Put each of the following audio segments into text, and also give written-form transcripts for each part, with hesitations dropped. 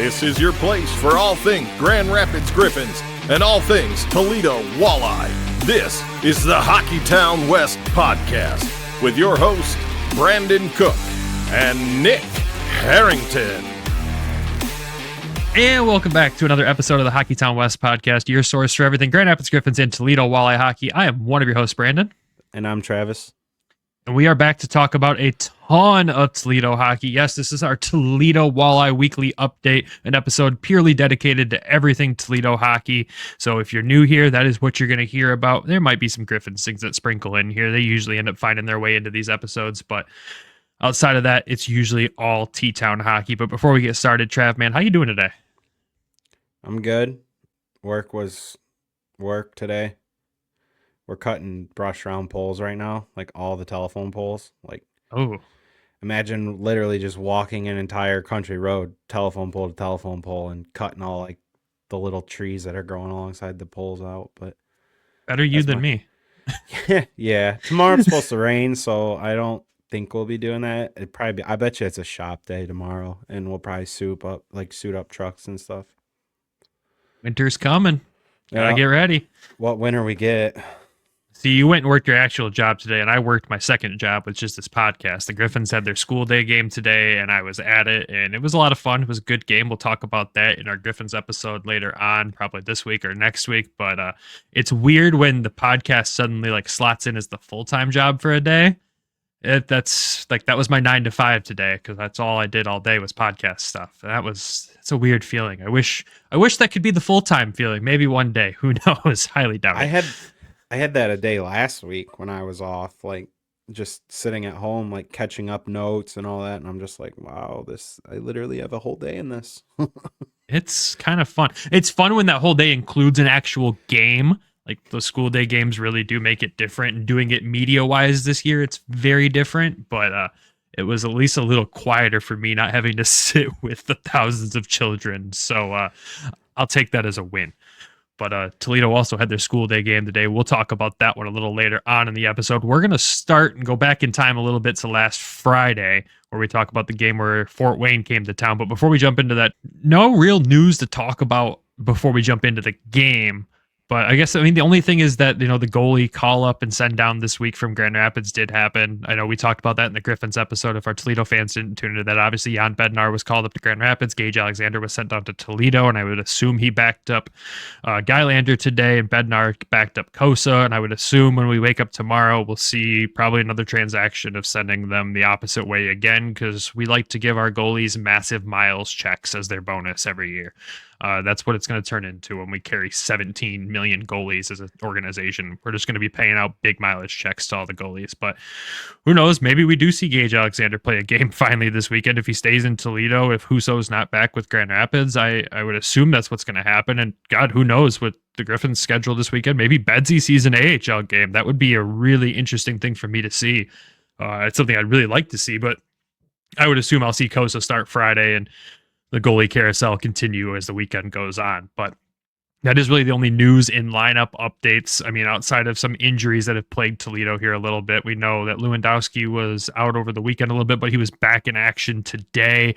This is your place for all things Grand Rapids Griffins and all things Toledo Walleye. This is the Hockeytown West podcast with your host, Brandon Cook and Nick Harrington. And welcome back to another episode of the Hockeytown West podcast, your source for everything Grand Rapids Griffins and Toledo Walleye hockey. I am one of your hosts, Brandon. And I'm Travis. And we are back to talk about a ton of Toledo hockey. Yes, this is our Toledo Walleye weekly update, an episode purely dedicated to everything Toledo hockey. So if you're new here, that is what you're going to hear about. There might be some Griffins things that sprinkle in here. They usually end up finding their way into these episodes, but outside of that, it's usually all T-Town hockey. But before we get started, Trav, man, how you doing today? I'm good. Work was work today. We're cutting brush round poles right now, like all the telephone poles. Like, imagine literally just walking an entire country road, telephone pole to telephone pole, and cutting all like the little trees that are growing alongside the poles out. But better you than me. Yeah. Tomorrow it's supposed to rain, so I don't think we'll be doing that. It probably be, I bet you it's a shop day tomorrow, and we'll probably suit up trucks and stuff. Winter's coming. Gotta get ready. What winter we get? See, you went and worked your actual job today, and I worked my second job, which is this podcast. The Griffins had their school day game today, and I was at it, and it was a lot of fun. It was a good game. We'll talk about that in our Griffins episode later on, probably this week or next week. But it's weird when the podcast suddenly like slots in as the full-time job for a day. That's like that was my 9 to 5 today because that's all I did all day was podcast stuff. And it's a weird feeling. I wish that could be the full-time feeling. Maybe one day. Who knows? Highly doubt it. I had that a day last week when I was off, like just sitting at home, like catching up notes and all that. And I'm just like, wow, I literally have a whole day in this. It's kind of fun. It's fun when that whole day includes an actual game. Like the school day games really do make it different, and doing it media wise this year, it's very different, but it was at least a little quieter for me not having to sit with the thousands of children. So I'll take that as a win. But Toledo also had their school day game today. We'll talk about that one a little later on in the episode. We're going to start and go back in time a little bit to last Friday, where we talk about the game where Fort Wayne came to town. But before we jump into that, no real news to talk about before we jump into the game. But the only thing is that, the goalie call up and send down this week from Grand Rapids did happen. I know we talked about that in the Griffins episode. If our Toledo fans didn't tune into that, obviously Jan Bednar was called up to Grand Rapids. Gage Alexander was sent down to Toledo, and I would assume he backed up Gylander today, and Bednar backed up Kosa. And I would assume when we wake up tomorrow, we'll see probably another transaction of sending them the opposite way again, because we like to give our goalies massive miles checks as their bonus every year. That's what it's going to turn into when we carry 17 million goalies as an organization. We're just going to be paying out big mileage checks to all the goalies. But who knows? Maybe we do see Gage Alexander play a game finally this weekend if he stays in Toledo. If Husso's not back with Grand Rapids, I would assume that's what's going to happen. And God, who knows what the Griffins schedule this weekend? Maybe Bedsy sees an AHL game. That would be a really interesting thing for me to see. It's something I'd really like to see, but I would assume I'll see Kosa start Friday and the goalie carousel continue as the weekend goes on. But that is really the only news in lineup updates. I mean, outside of some injuries that have plagued Toledo here a little bit, we know that Lewandowski was out over the weekend a little bit, but he was back in action today.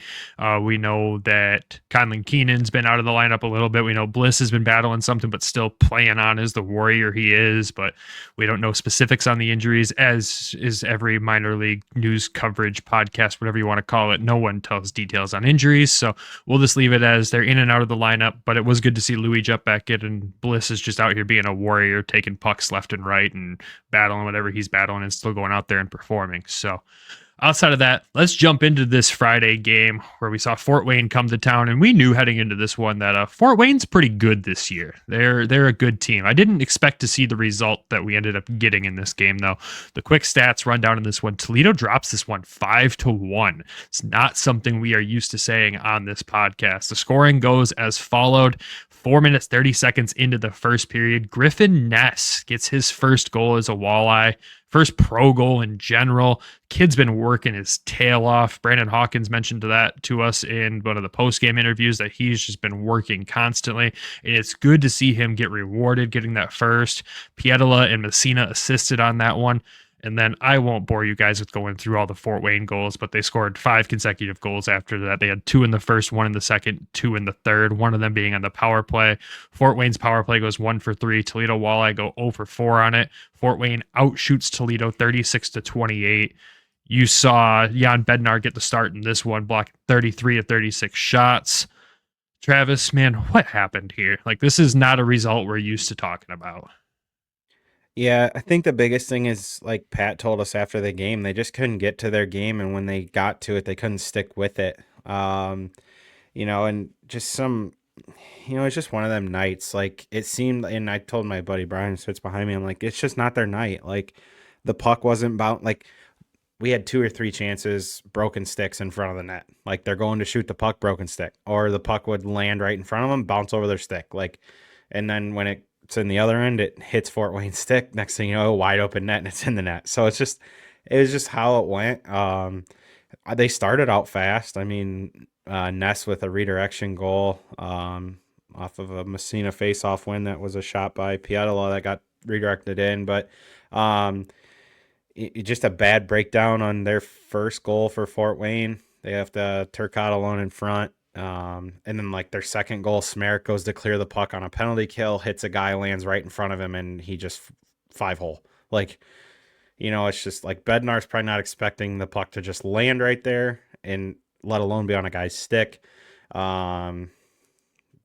We know that Conlon Keenan's been out of the lineup a little bit. We know Bliss has been battling something, but still playing on as the warrior he is. But we don't know specifics on the injuries, as is every minor league news coverage podcast, whatever you want to call it. No one tells details on injuries. So we'll just leave it as they're in and out of the lineup. But it was good to see Louis jump back in, and Bliss is just out here being a warrior, taking pucks left and right and battling whatever he's battling and still going out there and performing. So outside of that, let's jump into this Friday game where we saw Fort Wayne come to town, and we knew heading into this one that Fort Wayne's pretty good this year. They're a good team. I didn't expect to see the result that we ended up getting in this game, though. The quick stats rundown in this one: Toledo drops this one 5-1. It's not something we are used to saying on this podcast. The scoring goes as followed. 4 minutes, 30 seconds into the first period, Griffin Ness gets his first goal as a Walleye, first pro goal in general. Kid's been working his tail off. Brandon Hawkins mentioned that to us in one of the post-game interviews, that he's just been working constantly, and it's good to see him get rewarded getting that first. Pietila and Messina assisted on that one. And then I won't bore you guys with going through all the Fort Wayne goals, but they scored 5 consecutive goals after that. They had 2 in the first, 1 in the second, 2 in the third, one of them being on the power play. Fort Wayne's power play goes 1 for 3. Toledo Walleye go 0 for 4 on it. Fort Wayne outshoots Toledo 36-28. You saw Jan Bednar get the start in this one, blocking 33 of 36 shots. Travis, man, what happened here? Like, this is not a result we're used to talking about. Yeah, I think the biggest thing is, like Pat told us after the game, they just couldn't get to their game, and when they got to it, they couldn't stick with it. And just it's just one of them nights. Like, it seemed, and I told my buddy Brian, who sits behind me, I'm like, it's just not their night. Like, the puck wasn't bound. Like, we had 2 or 3 chances, broken sticks in front of the net. Like, they're going to shoot the puck, broken stick, or the puck would land right in front of them, bounce over their stick. Like, and then when it's in the other end, it hits Fort Wayne's stick. Next thing you know, a wide open net, and it's in the net. So it was just how it went. They started out fast. I mean, Ness with a redirection goal off of a Messina face-off win that was a shot by Pietala that got redirected in. But just a bad breakdown on their first goal for Fort Wayne. They have to Turcotte alone in front. And then, like, their second goal, Smerrick goes to clear the puck on a penalty kill, hits a guy, lands right in front of him, and he just 5-hole. Like, it's just like Bednar's probably not expecting the puck to just land right there, and let alone be on a guy's stick. The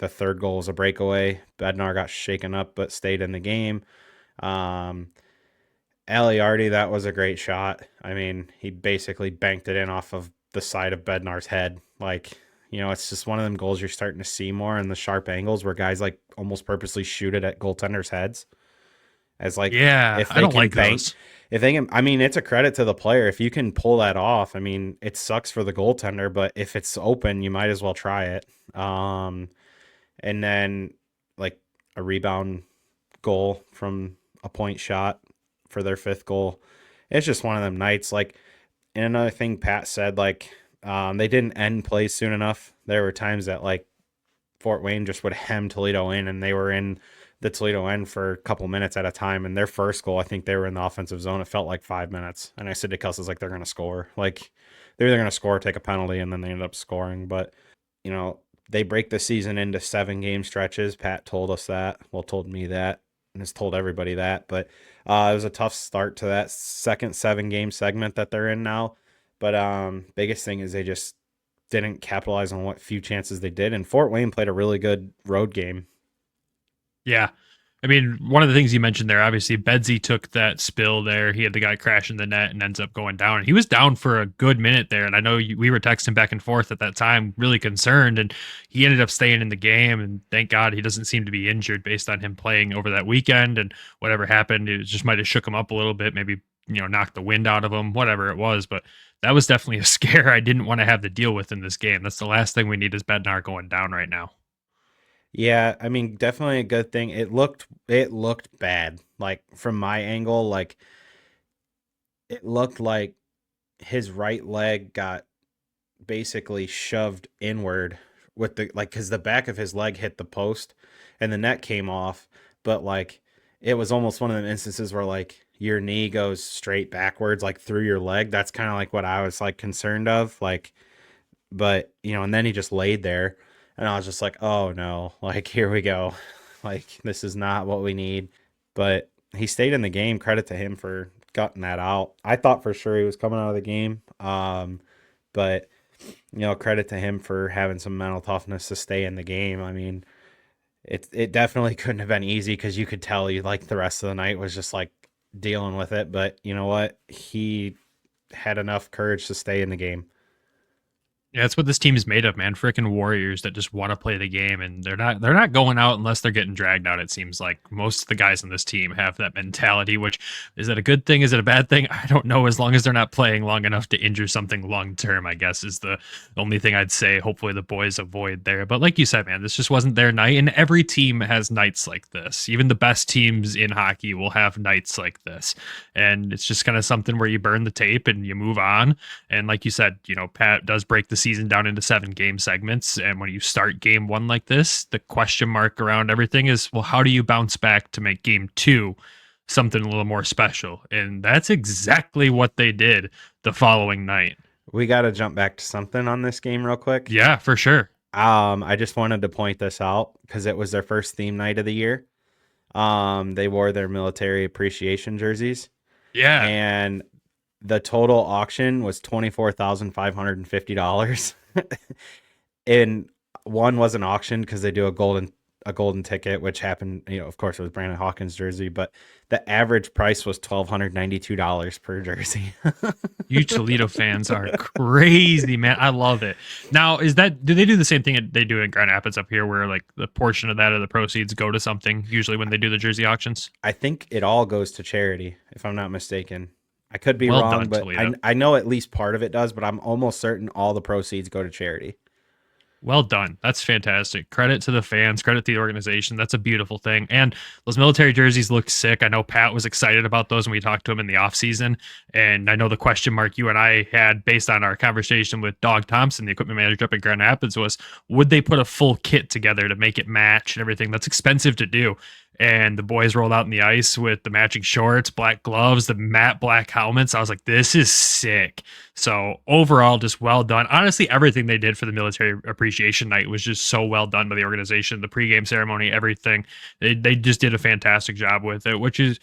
third goal is a breakaway. Bednar got shaken up but stayed in the game. Aliardi, that was a great shot. I mean, he basically banked it in off of the side of Bednar's head. Like, it's just one of them goals you're starting to see more in the sharp angles where guys like almost purposely shoot it at goaltenders' heads. As like, if they I don't can like bank, those. If they can, I mean, it's a credit to the player. If you can pull that off, I mean, it sucks for the goaltender, but if it's open, you might as well try it. And then, like, a rebound goal from a point shot for their 5th goal. It's just one of them nights. Like, and another thing Pat said, like, they didn't end plays soon enough. There were times that, like, Fort Wayne just would hem Toledo in, and they were in the Toledo end for a couple minutes at a time. And their first goal, I think they were in the offensive zone. It felt like 5 minutes. And I said to Kelsey's like, they're going to score. Like, they're either going to score or take a penalty, and then they ended up scoring. But, they break the season into 7-game stretches. Pat told us that. Well, told me that, and has told everybody that. But it was a tough start to that second 7-game segment that they're in now. But biggest thing is they just didn't capitalize on what few chances they did. And Fort Wayne played a really good road game. Yeah. I mean, one of the things you mentioned there, obviously, Bedsy took that spill there. He had the guy crash in the net and ends up going down. And he was down for a good minute there. And I know we were texting back and forth at that time, really concerned. And he ended up staying in the game. And thank God he doesn't seem to be injured based on him playing over that weekend. And whatever happened, it just might have shook him up a little bit, maybe, knocked the wind out of him, whatever it was. But that was definitely a scare I didn't want to have to deal with in this game. That's the last thing we need is Bednar going down right now. Yeah, I mean, definitely a good thing. It looked bad. Like, from my angle, like, it looked like his right leg got basically shoved inward with because the back of his leg hit the post and the net came off. But, like, it was almost one of the instances where, like, your knee goes straight backwards, like, through your leg. That's kind of like what I was, like, concerned of. Like, but, and then he just laid there. And I was just like, oh, no, like, here we go. Like, this is not what we need. But he stayed in the game. Credit to him for gutting that out. I thought for sure he was coming out of the game. But, credit to him for having some mental toughness to stay in the game. I mean, it definitely couldn't have been easy because you could tell like the rest of the night was just like dealing with it. But you know what? He had enough courage to stay in the game. Yeah, that's what this team is made of, man. Freaking warriors that just want to play the game, and they're not going out unless they're getting dragged out. It seems like most of the guys on this team have that mentality. Which, is that a good thing? Is it a bad thing? I don't know. As long as they're not playing long enough to injure something long term, I guess is the only thing I'd say. Hopefully the boys avoid there. But like you said, man, this just wasn't their night, and every team has nights like this. Even the best teams in hockey will have nights like this, and it's just kind of something where you burn the tape and you move on. And like you said, Pat does break the season down into 7-game segments, and when you start game 1 like this, the question mark around everything is, well, how do you bounce back to make game 2 something a little more special. And that's exactly what they did the following night. We got to jump back to something on this game real quick. Yeah, for sure. I just wanted to point this out because it was their first theme night of the year. They wore their military appreciation jerseys. Yeah. And the total auction was $24,550. And one wasn't auctioned because they do a golden ticket, which happened, of course it was Brandon Hawkins jersey, but the average price was $1,292 per jersey. You Toledo fans are crazy, man. I love it. Now, do they do the same thing they do in Grand Rapids up here where like the portion of that of the proceeds go to something usually when they do the jersey auctions? I think it all goes to charity, if I'm not mistaken. I could be wrong, but I know at least part of it does, but I'm almost certain all the proceeds go to charity. Well done. That's fantastic. Credit to the fans, credit to the organization. That's a beautiful thing. And those military jerseys look sick. I know Pat was excited about those when we talked to him in the offseason. And I know the question mark you and I had based on our conversation with Doug Thompson, the equipment manager up in Grand Rapids, was would they put a full kit together to make it match and everything? That's expensive to do. And the boys rolled out in the ice with the matching shorts, black gloves, the matte black helmets. I was like, this is sick. So overall, just well done. Honestly, everything they did for the military appreciation night was just so well done by the organization. The pregame ceremony, everything. They just did a fantastic job with it, which is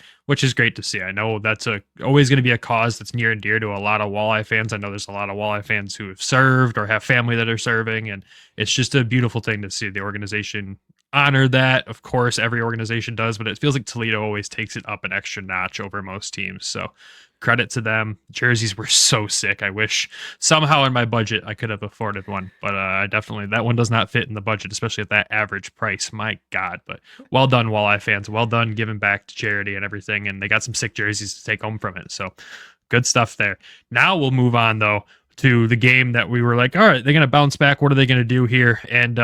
great to see. I know that's always going to be a cause that's near and dear to a lot of walleye fans. I know there's a lot of walleye fans who have served or have family that are serving, and it's just a beautiful thing to see the organization honor that. Of course, every organization does, but it feels like Toledo always takes it up an extra notch over most teams. So credit to them. Jerseys were so sick. I wish somehow in my budget I could have afforded one, but I definitely, that one does not fit in the budget, especially at that average price. My God, but well done, Walleye fans. Well done giving back to charity and everything. And they got some sick jerseys to take home from it. So good stuff there. Now we'll move on though to the game that we were like, all right, they're going to bounce back. What are they going to do here? And,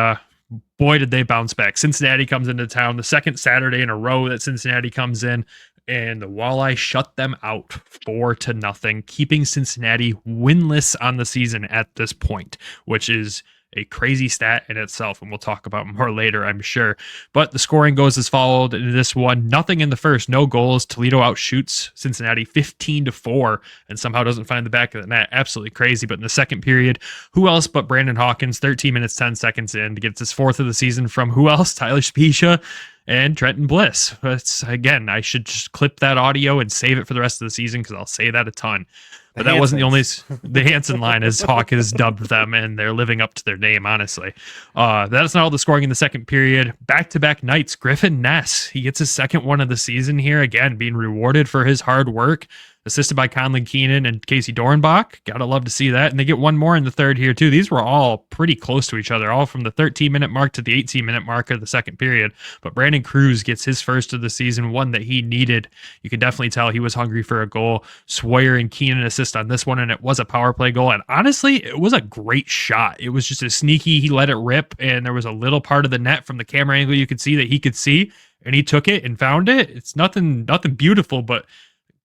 boy, did they bounce back. Cincinnati comes into town the second Saturday in a row that Cincinnati comes in, and the Walleye shut them out 4-0, keeping Cincinnati winless on the season at this point, which is a crazy stat in itself, and we'll talk about more later, I'm sure. But the scoring goes as followed in this one. Nothing in the first, no goals. Toledo outshoots Cincinnati 15-4 and somehow doesn't find the back of the net. Absolutely crazy. But in the second period, who else but Brandon Hawkins, 13 minutes, 10 seconds in to get his fourth of the season from who else? Tyler Specia and Trenton Bliss. But again, I should just clip that audio and save it for the rest of the season because I'll say that a ton. But that wasn't the only, the Hansen line, as Hawk has dubbed them, and they're living up to their name, honestly. That's not all the scoring in the second period. Back-to-back nights, Griffin Ness, he gets his second one of the season here, again, being rewarded for his hard work, assisted by Conley Keenan and Casey Dornbach. Gotta love to see that. And they get one more in the third here, too. These were all pretty close to each other, all from the 13-minute mark to the 18-minute mark of the second period. But Brandon Cruz gets his first of the season, one that he needed. You could definitely tell he was hungry for a goal. Sawyer and Keenan assist on this one, and it was a power play goal. And honestly, it was a great shot. It was just a sneaky, he let it rip, and there was a little part of the net from the camera angle you could see that he could see, and he took it and found it. It's nothing beautiful, but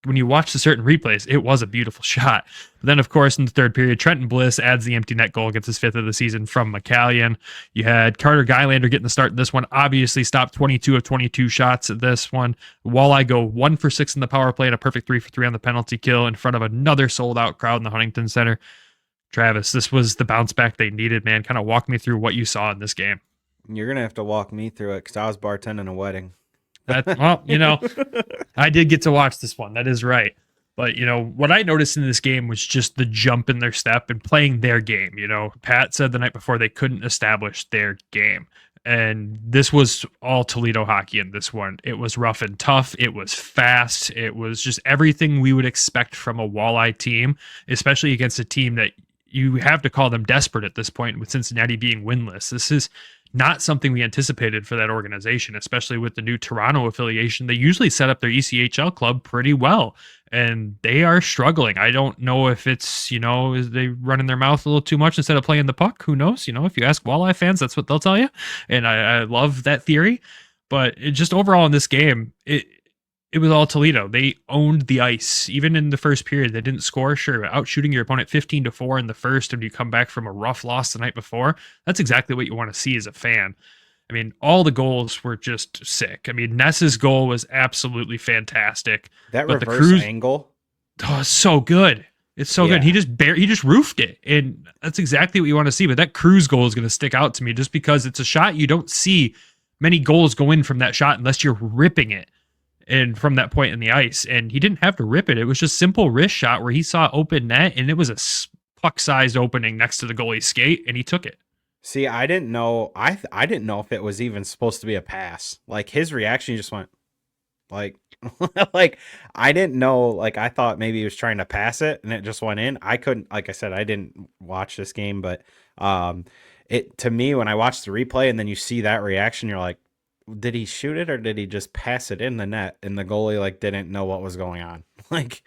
when you watch the certain replays, it was a beautiful shot. But then, of course, in the third period, Trenton Bliss adds the empty net goal, gets his fifth of the season from McCallion. You had Carter Gylander getting the start in this one, obviously stopped 22 of 22 shots at this one. Walleye go 1 for 6 in the power play and a perfect 3 for 3 on the penalty kill in front of another sold-out crowd in the Huntington Center. Travis, this was the bounce back they needed, man. Kind of walk me through what you saw in this game. You're going to have to walk me through it because I was bartending a wedding. Well, I did get to watch this one. That is right. But, what I noticed in this game was just the jump in their step and playing their game. Pat said the night before they couldn't establish their game. And this was all Toledo hockey in this one. It was rough and tough. It was fast. It was just everything we would expect from a Walleye team, especially against a team that you have to call them desperate at this point with Cincinnati being winless. This is not something we anticipated for that organization, especially with the new Toronto affiliation. They usually set up their ECHL club pretty well, and they are struggling. I don't know if it's, is they running their mouth a little too much instead of playing the puck? Who knows? If you ask Walleye fans, that's what they'll tell you. And I love that theory. But it just overall in this game, it was all Toledo. They owned the ice. Even in the first period, they didn't score. Sure, outshooting your opponent 15-4 in the first, and you come back from a rough loss the night before. That's exactly what you want to see as a fan. I mean, all the goals were just sick. I mean, Ness's goal was absolutely fantastic. That but reverse angle. Oh, it's so good. It's so good. He just roofed it. And that's exactly what you want to see. But that Cruz goal is going to stick out to me just because it's a shot you don't see many goals go in from that shot unless you're ripping it and from that point in the ice. And he didn't have to rip it. It was just simple wrist shot where he saw open net and it was a puck-sized opening next to the goalie's skate and he took it. See, I didn't know. I didn't know if it was even supposed to be a pass. Like his reaction, he just went like, like I didn't know. Like I thought maybe he was trying to pass it and it just went in. I couldn't. Like I said, I didn't watch this game, but it to me when I watched the replay and then you see that reaction, you're like, did he shoot it or did he just pass it in the net? And the goalie like didn't know what was going on. Like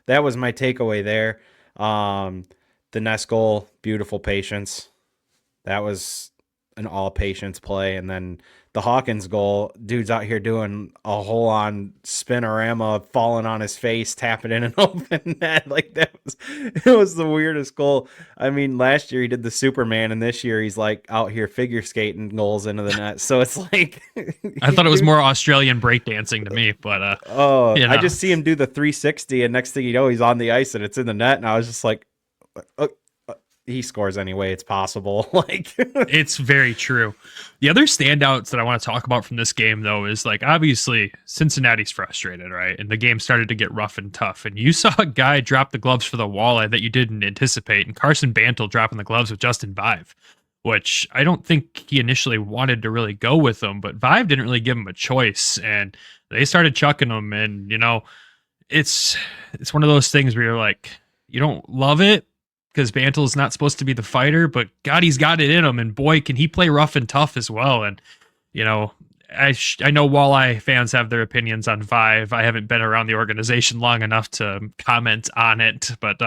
that was my takeaway there. The Ness goal, beautiful patience. That was an all patience play. And then the Hawkins goal, dude's out here doing a whole on spinorama, falling on his face, tapping in an open net. Like it was the weirdest goal. I mean, last year he did the Superman and this year he's like out here figure skating goals into the net. So it's like, I thought it was more Australian breakdancing to me, but I just see him do the 360 and next thing you know, he's on the ice and it's in the net. And I was just like, he scores anyway. It's possible. Like it's very true. The other standouts that I want to talk about from this game, though, is like obviously Cincinnati's frustrated, right? And the game started to get rough and tough. And you saw a guy drop the gloves for the Walleye that you didn't anticipate, and Carson Bantle dropping the gloves with Justin Vive, which I don't think he initially wanted to really go with them, but Vive didn't really give him a choice, and they started chucking him. And it's one of those things where you're like, you don't love it, because Bantle is not supposed to be the fighter, but God, he's got it in him, and boy, can he play rough and tough as well. And I know Walleye fans have their opinions on Vive. I haven't been around the organization long enough to comment on it, but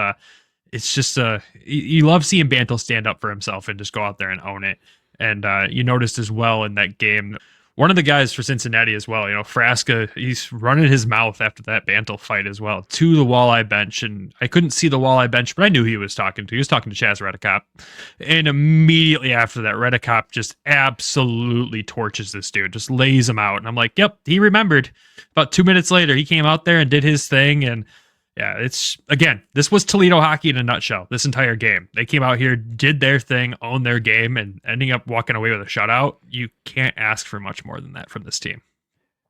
it's just you love seeing Bantle stand up for himself and just go out there and own it. And you noticed as well in that game, one of the guys for Cincinnati as well, Frasca, he's running his mouth after that Bantle fight as well to the Walleye bench. And I couldn't see the Walleye bench, but I knew who he was talking to. He was talking to Chaz Redicop. And immediately after that, Redicop just absolutely torches this dude, just lays him out. And I'm like, yep, he remembered. About 2 minutes later, he came out there and did his thing. And yeah, this was Toledo hockey in a nutshell, this entire game. They came out here, did their thing, owned their game, and ending up walking away with a shutout. You can't ask for much more than that from this team.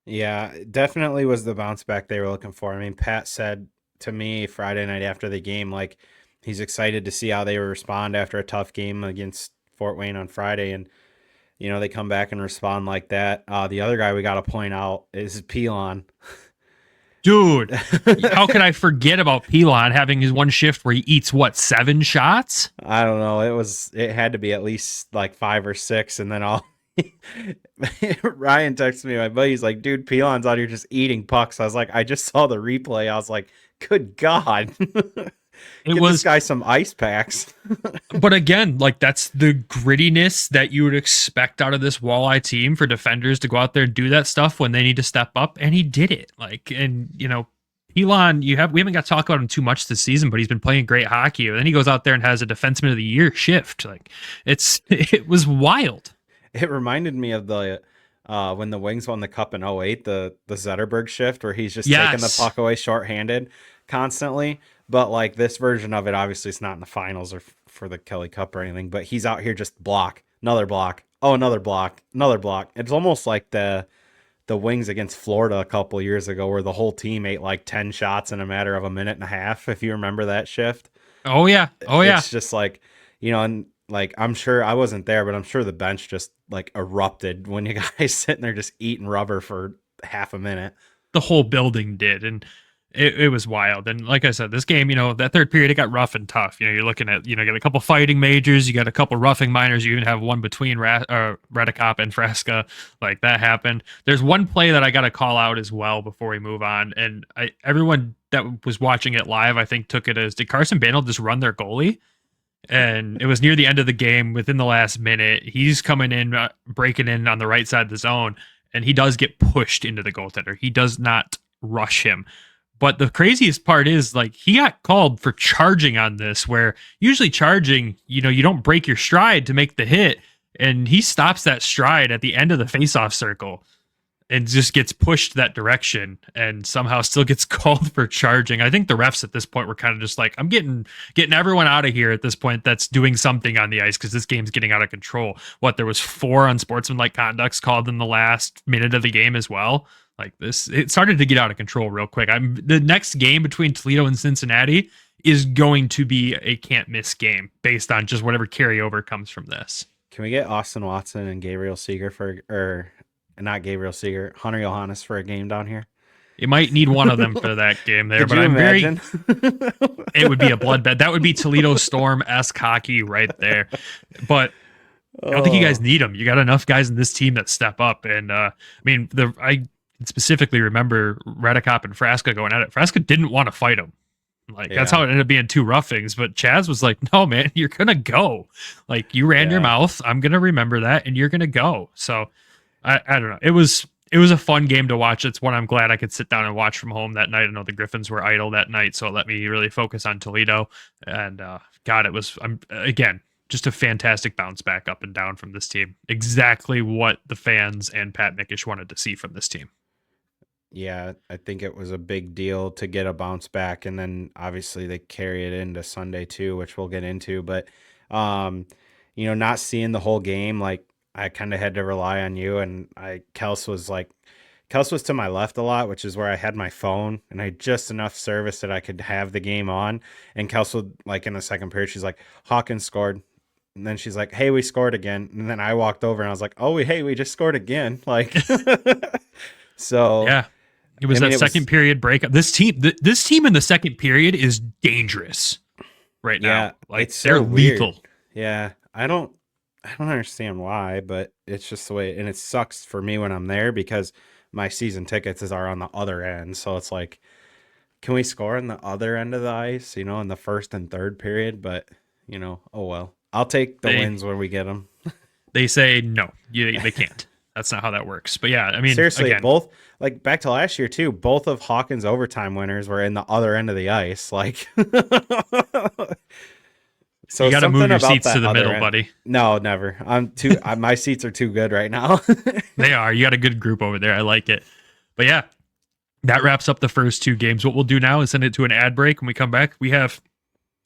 Yeah, it definitely was the bounce back they were looking for. I mean, Pat said to me Friday night after the game, like, he's excited to see how they respond after a tough game against Fort Wayne on Friday. And, they come back and respond like that. The other guy we got to point out is Pilon. Dude, how could I forget about Pilon having his one shift where he eats 7 shots? I don't know. It had to be at least like 5 or 6, and then Ryan texted me, my buddy's like, dude, Pilon's out here just eating pucks. I was like, I just saw the replay. I was like, good God. Give this guy some ice packs. But again, like, that's the grittiness that you would expect out of this Walleye team for defenders to go out there and do that stuff when they need to step up, and he did it. Like, and Pilon, we haven't got to talk about him too much this season, but he's been playing great hockey. And then he goes out there and has a defenseman of the year shift. Like, it was wild. It reminded me of the when the Wings won the Cup in 08, the Zetterberg shift where he's just taking the puck away shorthanded constantly. But like this version of it, obviously it's not in the finals or for the Kelly Cup or anything, but he's out here just another block. Oh, another block. It's almost like the Wings against Florida a couple years ago where the whole team ate like 10 shots in a matter of a minute and a half, if you remember that shift. Oh, yeah. It's just like, and like, I'm sure I wasn't there, but I'm sure the bench just like erupted when you guys sitting there just eating rubber for half a minute. The whole building did. And it was wild. And like I said, this game, that third period, it got rough and tough. You're looking at, you got a couple fighting majors, you got a couple roughing minors, you even have one between Redicop and Frasca. Like, that happened. There's one play that I got to call out as well before we move on. And everyone that was watching it live, I think, took it as, did Carson Bantle just run their goalie? And it was near the end of the game, within the last minute. He's coming in, breaking in on the right side of the zone, and he does get pushed into the goaltender. He does not rush him. But the craziest part is, like, he got called for charging on this, where usually charging, you don't break your stride to make the hit. and he stops that stride at the end of the faceoff circle and just gets pushed that direction and somehow still gets called for charging. I think the refs at this point were kind of just like, I'm getting everyone out of here at this point that's doing something on the ice because this game's getting out of control. There was 4 unsportsmanlike conducts called in the last minute of the game as well. It started to get out of control real quick. The next game between Toledo and Cincinnati is going to be a can't miss game based on just whatever carryover comes from this. Can we get Austin Watson and Gabriel Seeger not Gabriel Seeger, Hunter Johannes for a game down here? You might need one of them for that game there, but it would be a bloodbath. That would be Toledo Storm-esque hockey right there. But I don't think you guys need them. You got enough guys in this team that step up. And I specifically remember Redicop and Frasca going at it. Frasca didn't want to fight him. That's how it ended up being 2 roughings. But Chaz was like, no, man, you're going to go. You ran your mouth. I'm going to remember that, and you're going to go. So I don't know. It was a fun game to watch. It's one I'm glad I could sit down and watch from home that night. I know the Griffins were idle that night, so it let me really focus on Toledo. And God, it was, again, just a fantastic bounce back up and down from this team. Exactly what the fans and Pat Mickish wanted to see from this team. Yeah, I think it was a big deal to get a bounce back, and then obviously they carry it into Sunday too, which we'll get into. But not seeing the whole game, I kind of had to rely on you, and Kels was to my left a lot, which is where I had my phone, and I had just enough service that I could have the game on. And Kels would, in the second period, she's like, Hawkins scored. And then she's like, hey, we scored again. And then I walked over and I was like, oh, we just scored again. So yeah. It was second period breakup. This team in the second period is dangerous right now. It's they're lethal. Weird. Yeah. I don't understand why, but it's just the way, and it sucks for me when I'm there because my season tickets are on the other end. So it's like, can we score on the other end of the ice, in the first and third period? But, oh well. I'll take the wins when we get them. They say no, they can't. That's not how that works. But yeah, seriously, again, both back to last year too. Both of Hawkins' overtime winners were in the other end of the ice. So you got to move your seats to the middle, buddy. No, never. My seats are too good right now. They are. You got a good group over there. I like it. But yeah, that wraps up the first 2 games. What we'll do now is send it to an ad break. When we come back, we have,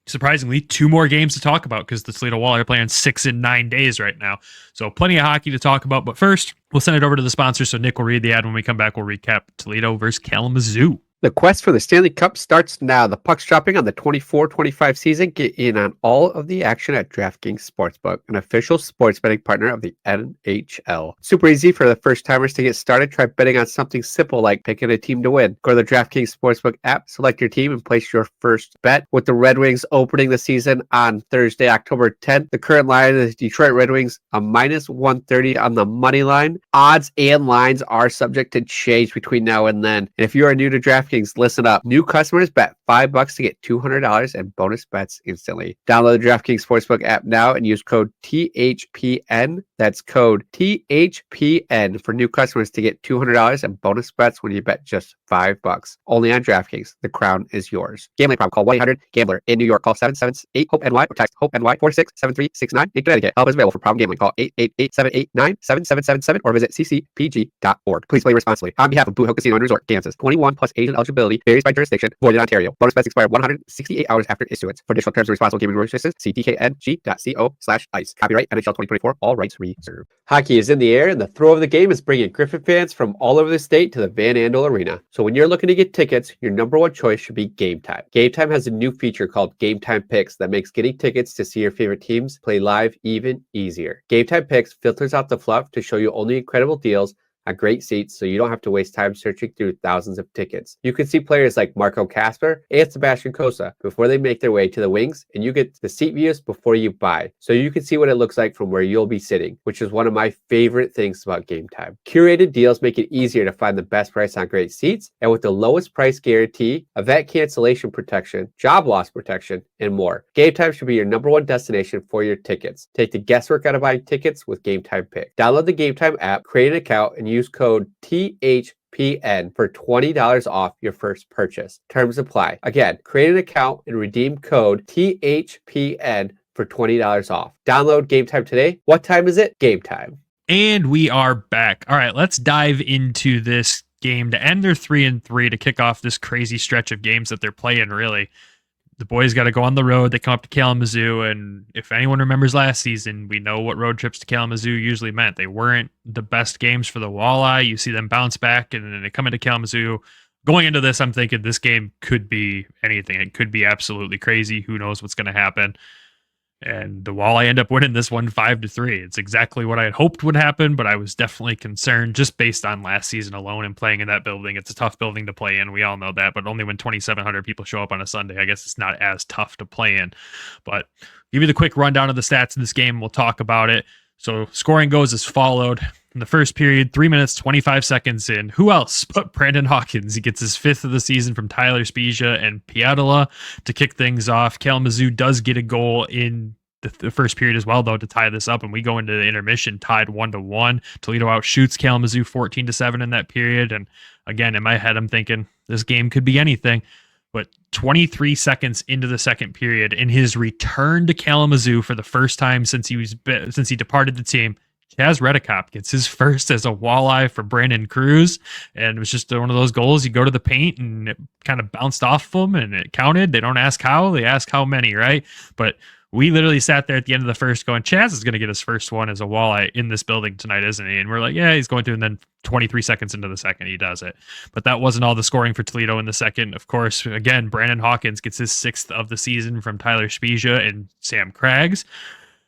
surprisingly, 2 more games to talk about because the Toledo Walleye are playing 6 in 9 days right now. So plenty of hockey to talk about. But first, we'll send it over to the sponsor. So Nick will read the ad. When we come back, we'll recap Toledo versus Kalamazoo. The quest for the Stanley Cup starts now. The puck's dropping on the 24-25 season. Get in on all of the action at DraftKings Sportsbook, an official sports betting partner of the NHL. Super easy for the first-timers to get started. Try betting on something simple like picking a team to win. Go to the DraftKings Sportsbook app, select your team, and place your first bet. With the Red Wings opening the season on Thursday, October 10th, the current line is Detroit Red Wings a -130 on the money line. Odds and lines are subject to change between now and then. And if you are new to DraftKings, listen up. New customers bet $5 to get $200 and bonus bets instantly. Download the DraftKings Sportsbook app now and use code THPN. That's code THPN for new customers to get $200 and bonus bets when you bet just $5. Only on DraftKings. The crown is yours. Gambling problem? Call 1-800-GAMBLER. In New York, call 778-HOPE-NY or text HOPE-NY 467369. In Connecticut, help is available for problem gambling. Call 888-789-7777 or visit ccpg.org. Please play responsibly. On behalf of Boot Hill Casino and Resort, Kansas, 21 plus age and eligibility varies by jurisdiction. Void in Ontario. Bonus bets expire 168 hours after issuance. For additional terms and responsible gaming resources, see tkng.co/ice. Copyright NHL 2024. All rights reserved. Hockey is in the air, and the throw of the game is bringing Griffin fans from all over the state to the Van Andel Arena. So when you're looking to get tickets, your number one choice should be Game Time. Game Time has a new feature called Game Time Picks that makes getting tickets to see your favorite teams play live even easier. Game Time Picks filters out the fluff to show you only incredible deals on great seats, so you don't have to waste time searching through thousands of tickets. You can see players like Marco Kasper and Sebastian Cossa before they make their way to the wings, and you get the seat views before you buy, so you can see what it looks like from where you'll be sitting, which is one of my favorite things about Game Time. Curated deals make it easier to find the best price on great seats, and with the lowest price guarantee, event cancellation protection, job loss protection, and more. Game Time should be your number one destination for your tickets. Take the guesswork out of buying tickets with Game Time Pick. Download the Game Time app, create an account, and use code THPN for $20 off your first purchase. Terms apply. Again, create an account and redeem code THPN for $20 off. Download Game Time today. What time is it? Game time. And we are back. All right, let's dive into this game to end their 3-3 to kick off this crazy stretch of games that they're playing, really. The boys got to go on the road. They come up to Kalamazoo, and if anyone remembers last season, we know what road trips to Kalamazoo usually meant. They weren't the best games for the Walleye. You see them bounce back, and then they come into Kalamazoo. Going into this, I'm thinking this game could be anything. It could be absolutely crazy. Who knows what's going to happen? And the Walleye end up winning this one 5-3. It's exactly what I had hoped would happen, but I was definitely concerned just based on last season alone and playing in that building. It's a tough building to play in. We all know that, but only when 2,700 people show up on a Sunday, I guess it's not as tough to play in. But give you the quick rundown of the stats in this game. We'll talk about it. So scoring goes as followed. In the first period, 3 minutes, 25 seconds in. Who else but Brandon Hawkins? He gets his 5th of the season from Tyler Spezia and Piatola to kick things off. Kalamazoo does get a goal in the first period as well, though, to tie this up, and we go into the intermission tied 1-1. Toledo outshoots Kalamazoo 14-7 in that period. And again, in my head, I'm thinking this game could be anything. But 23 seconds into the second period, in his return to Kalamazoo for the first time since he departed the team, Chaz Redicop gets his first as a Walleye for Brandon Cruz, and it was just one of those goals. You go to the paint, and it kind of bounced off of him, and it counted. They don't ask how, they ask how many, right? But we literally sat there at the end of the first going, Chaz is going to get his first one as a Walleye in this building tonight, isn't he? And we're like, yeah, he's going to. And then 23 seconds into the second, he does it. But that wasn't all the scoring for Toledo in the second. Of course, again, Brandon Hawkins gets his 6th of the season from Tyler Spezia and Sam Craggs.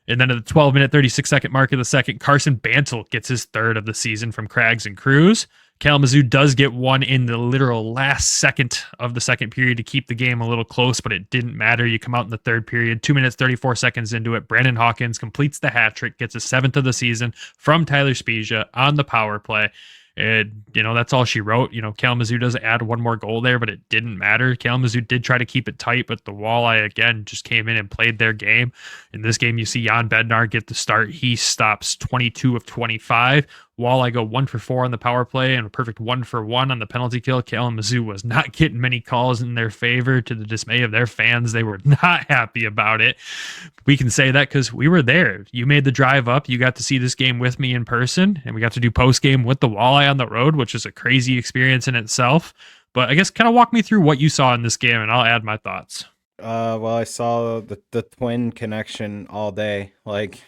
And then at the 12-minute, 36-second mark of the second, Carson Bantle gets his 3rd of the season from Craggs and Cruz. Kalamazoo does get one in the literal last second of the second period to keep the game a little close, but it didn't matter. You come out in the third period, 2 minutes, 34 seconds into it. Brandon Hawkins completes the hat trick, gets his 7th of the season from Tyler Spezia on the power play. And, that's all she wrote. Kalamazoo does add one more goal there, but it didn't matter. Kalamazoo did try to keep it tight, but the Walleye, again, just came in and played their game. In this game, you see Jan Bednar get the start. He stops 22 of 25. Walleye go 1 for 4 on the power play and a perfect 1 for 1 on the penalty kill. Kalamazoo was not getting many calls in their favor, to the dismay of their fans. They were not happy about it. We can say that because we were there. You made the drive up. You got to see this game with me in person, and we got to do post game with the Walleye on the road, which is a crazy experience in itself. But I guess kind of walk me through what you saw in this game, and I'll add my thoughts. Well, I saw the twin connection all day. Like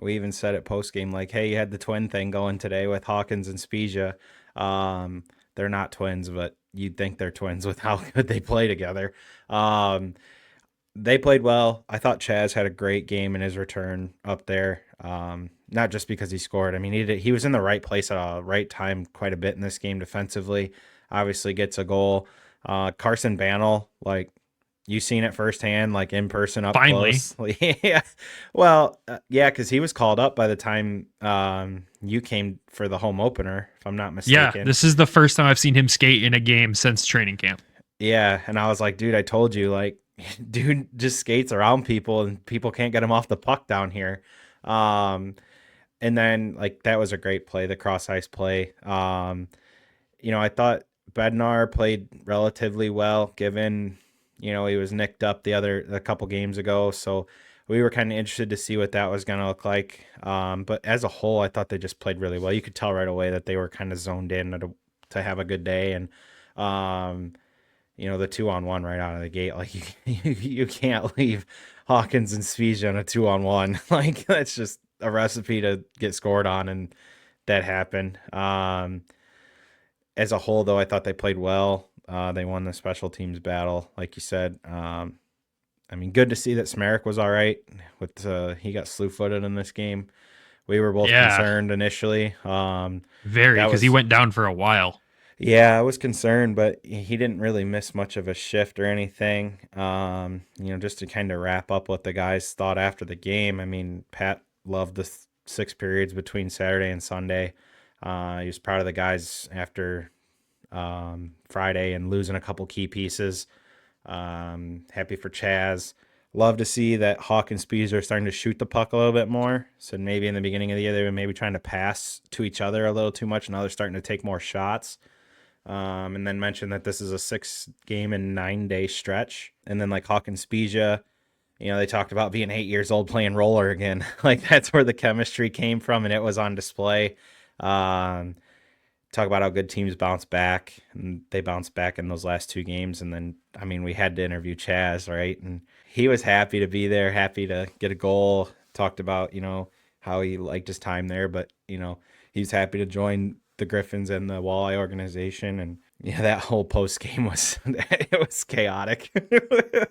we even said it post game, like, hey, you had the twin thing going today with Hawkins and Spezia. They're not twins, but you'd think they're twins with how good they play together. They played well. I thought Chaz had a great game in his return up there. Not just because he scored. I mean, he was in the right place at a right time quite a bit in this game defensively. Obviously gets a goal. Carson Bantle, like, you seen it firsthand, like in person up Finally. Close. Yeah. Well, yeah, because he was called up by the time you came for the home opener, if I'm not mistaken. Yeah, this is the first time I've seen him skate in a game since training camp. Yeah, and I was like, dude, I told you, like, dude just skates around people, and people can't get him off the puck down here. And then, like, that was a great play, the cross ice play. I thought Bednar played relatively well, given he was nicked up a couple games ago. So we were kind of interested to see what that was going to look like. But as a whole, I thought they just played really well. You could tell right away that they were kind of zoned in to have a good day. And, the 2-on-1 right out of the gate, like you can't leave Hawkins and Spezia on a 2-on-1. Like, that's just a recipe to get scored on. And that happened. As a whole, though, I thought they played well. They won the special teams battle, like you said. Good to see that Smerek was all right. He got slew-footed in this game. We were both concerned initially. Very, because he went down for a while. Yeah, I was concerned, but he didn't really miss much of a shift or anything. Just to kind of wrap up what the guys thought after the game. I mean, Pat loved the 6 periods between Saturday and Sunday. He was proud of the guys after Friday and losing a couple key pieces. Happy for Chaz. Love to see that Hawk and Spezia are starting to shoot the puck a little bit more. So maybe in the beginning of the year they were maybe trying to pass to each other a little too much. Now they're starting to take more shots. And then mention that this is a 6-game and 9-day stretch. And then like Hawk and Spezia, they talked about being 8 years old playing roller again. Like that's where the chemistry came from, and it was on display. Talk about how good teams bounce back, and they bounced back in those last 2 games. And then, I mean, we had to interview Chaz, right? And he was happy to be there, happy to get a goal. Talked about, how he liked his time there, but, he's happy to join the Griffins and the Walleye organization. And yeah, that whole post game was it was chaotic.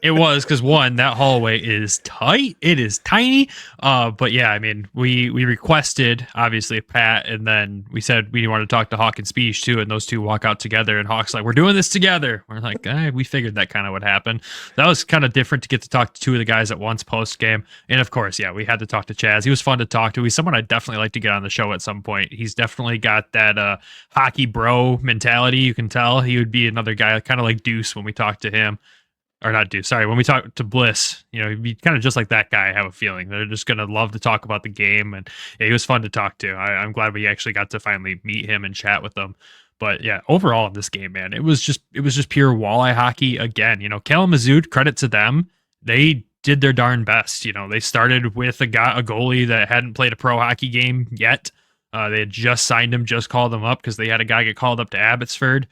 It was, because one, that hallway is tight. It is tiny. But yeah, I mean, we requested obviously Pat, and then we said we want to talk to Hawk and Speech too, and those two walk out together, and Hawk's like, we're doing this together. We're like, we figured that kind of would happen. That was kind of different to get to talk to 2 of the guys at once post game. And of course, yeah, we had to talk to Chaz. He was fun to talk to. He's someone I'd definitely like to get on the show at some point. He's definitely got that hockey bro mentality. You can tell he would be another guy kind of like Deuce when we talk to him. Or not Deuce, sorry, when we talk to Bliss, he'd be kind of just like that guy, I have a feeling. They're just going to love to talk about the game, and yeah, he was fun to talk to. I'm glad we actually got to finally meet him and chat with him. But yeah, overall in this game, man, it was just pure walleye hockey again. Kalamazoo, credit to them. They did their darn best. They started with a goalie that hadn't played a pro hockey game yet. They had just signed him, just called him up because they had a guy get called up to Abbotsford.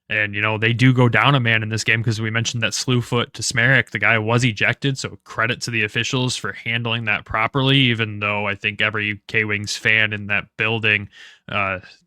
And, they do go down a man in this game because we mentioned that slew foot to Smerrick. The guy was ejected, so credit to the officials for handling that properly, even though I think every K-Wings fan in that building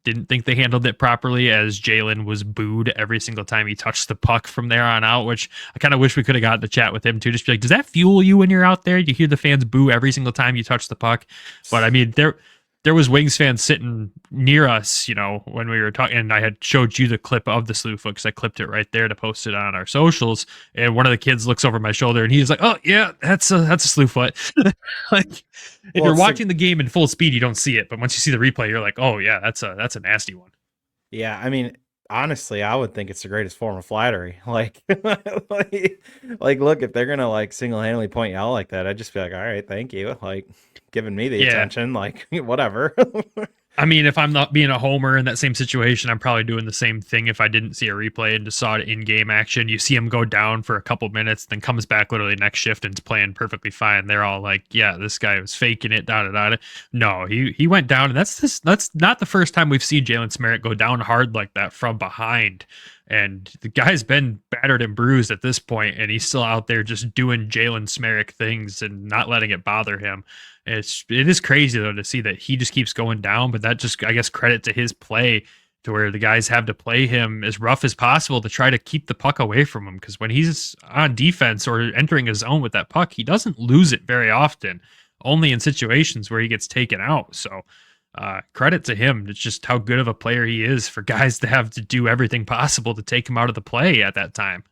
didn't think they handled it properly, as Jalen was booed every single time he touched the puck from there on out, which I kind of wish we could have gotten to chat with him too. Just be like, does that fuel you when you're out there? You hear the fans boo every single time you touch the puck? But I mean, there was Wings fans sitting near us, when we were talking, and I had showed you the clip of the slew foot because I clipped it right there to post it on our socials. And one of the kids looks over my shoulder and he's like, "Oh yeah, that's a slew foot." Like, if you're watching the game in full speed, you don't see it, but once you see the replay, you're like, "Oh yeah, that's a nasty one." Yeah, I mean, honestly, I would think it's the greatest form of flattery. Like, look, if they're gonna like single-handedly point you out like that, I'd just be like, all right, thank you. Like, giving me the attention, like, whatever. I mean, if I'm not being a homer in that same situation, I'm probably doing the same thing if I didn't see a replay and just saw it in-game action. You see him go down for a couple minutes, then comes back literally next shift and is playing perfectly fine. They're all like, yeah, this guy was faking it, da-da-da. No, he went down, and that's not the first time we've seen Jalen Smerrick go down hard like that from behind. And the guy's been battered and bruised at this point, and he's still out there just doing Jalen Smerrick things and not letting it bother him. It is crazy though to see that he just keeps going down, but that just, I guess, credit to his play, to where the guys have to play him as rough as possible to try to keep the puck away from him. Because when he's on defense or entering his zone with that puck, he doesn't lose it very often, only in situations where he gets taken out. So credit to him. It's just how good of a player he is for guys to have to do everything possible to take him out of the play at that time.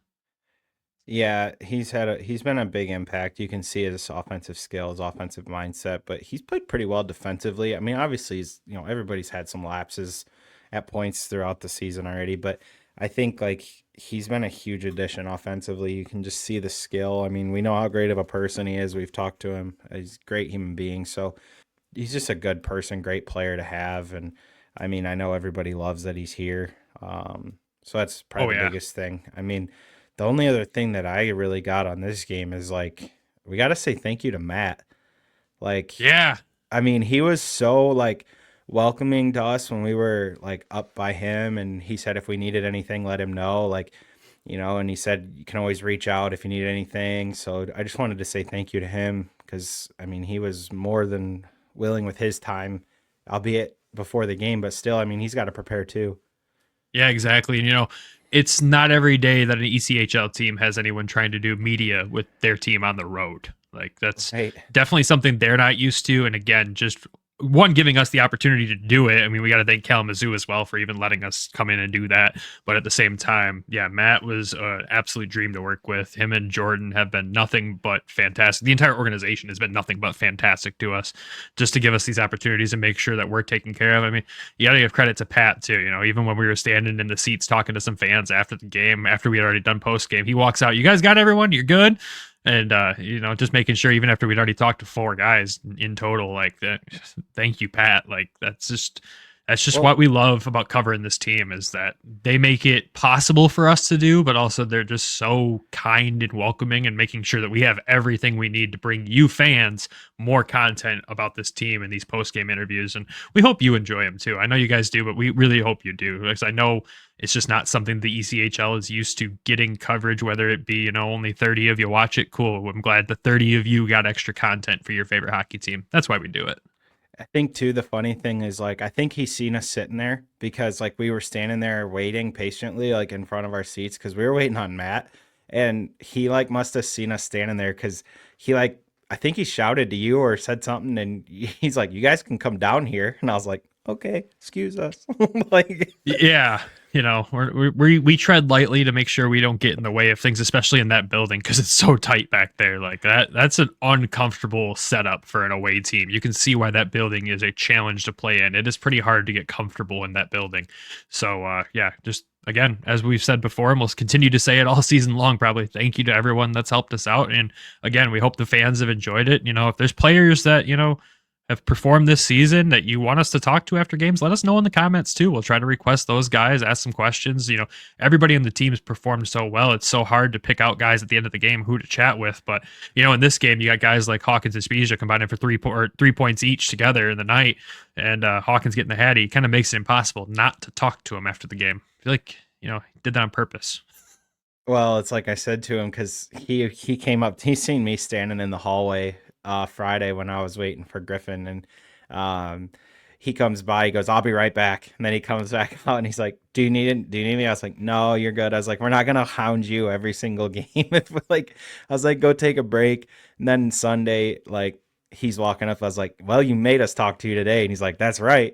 Yeah, he's been a big impact. You can see his offensive skill, his offensive mindset, but he's played pretty well defensively. I mean, obviously, everybody's had some lapses at points throughout the season already, but I think like he's been a huge addition offensively. You can just see the skill. I mean, we know how great of a person he is. We've talked to him. He's a great human being. So he's just a good person, great player to have. And I mean, I know everybody loves that he's here. So that's probably the biggest thing. I mean, the only other thing that I really got on this game is like, we got to say thank you to Matt. Like, yeah, I mean, he was so like welcoming to us when we were like up by him. And he said, if we needed anything, let him know. Like, and he said, you can always reach out if you need anything. So I just wanted to say thank you to him. Cause I mean, he was more than willing with his time, albeit before the game, but still, I mean, he's got to prepare too. Yeah, exactly. And, it's not every day that an ECHL team has anyone trying to do media with their team on the road. Like, that's definitely something they're not used to. And again, just one, giving us the opportunity to do it. I mean, we got to thank Kalamazoo as well for even letting us come in and do that. But at the same time, yeah, Matt was an absolute dream to work with. Him and Jordan have been nothing but fantastic. The entire organization has been nothing but fantastic to us, just to give us these opportunities and make sure that we're taken care of. I mean, you got to give credit to Pat too. Even when we were standing in the seats talking to some fans after the game, after we had already done post game, he walks out, "You guys got everyone? You're good?" And, just making sure, even after we'd already talked to 4 guys in total, like that, thank you, Pat. Like, that's That's just what we love about covering this team, is that they make it possible for us to do, but also they're just so kind and welcoming and making sure that we have everything we need to bring you fans more content about this team and these post-game interviews. And we hope you enjoy them too. I know you guys do, but we really hope you do, because I know it's just not something the ECHL is used to getting coverage, whether it be, only 30 of you watch it. Cool. I'm glad the 30 of you got extra content for your favorite hockey team. That's why we do it. I think too, the funny thing is, like, I think he's seen us sitting there because, like, we were standing there waiting patiently, like, in front of our seats, because we were waiting on Matt, and he, like, must have seen us standing there, because he, like, I think he shouted to you or said something, and he's like, "You guys can come down here," and I was like, "Okay, excuse us." Like, yeah. We tread lightly to make sure we don't get in the way of things, especially in that building, because it's so tight back there. Like that's an uncomfortable setup for an away team. You can see why that building is a challenge to play in. It is pretty hard to get comfortable in that building. So just again, as we've said before, and we'll continue to say it all season long, probably, thank you to everyone that's helped us out. And again, we hope the fans have enjoyed it. If there's players that, have performed this season that you want us to talk to after games, let us know in the comments too. We'll try to request those guys, ask some questions. Everybody in the team has performed so well. It's so hard to pick out guys at the end of the game who to chat with. But, in this game, you got guys like Hawkins and Spezia combining for 3 points each together in the night. And Hawkins getting the hattie kind of makes it impossible not to talk to him after the game. I feel like, he did that on purpose. Well, it's like I said to him, because he came up, he's seen me standing in the hallway Friday when I was waiting for Griffin, and he comes by, he goes, "I'll be right back," and then he comes back out and he's like, do you need me?" I was like, "No, you're good." I was like, "We're not gonna hound you every single game." I was like, "Go take a break." And then Sunday, like, he's walking up, I was like, "Well, you made us talk to you today," and he's like, "That's right."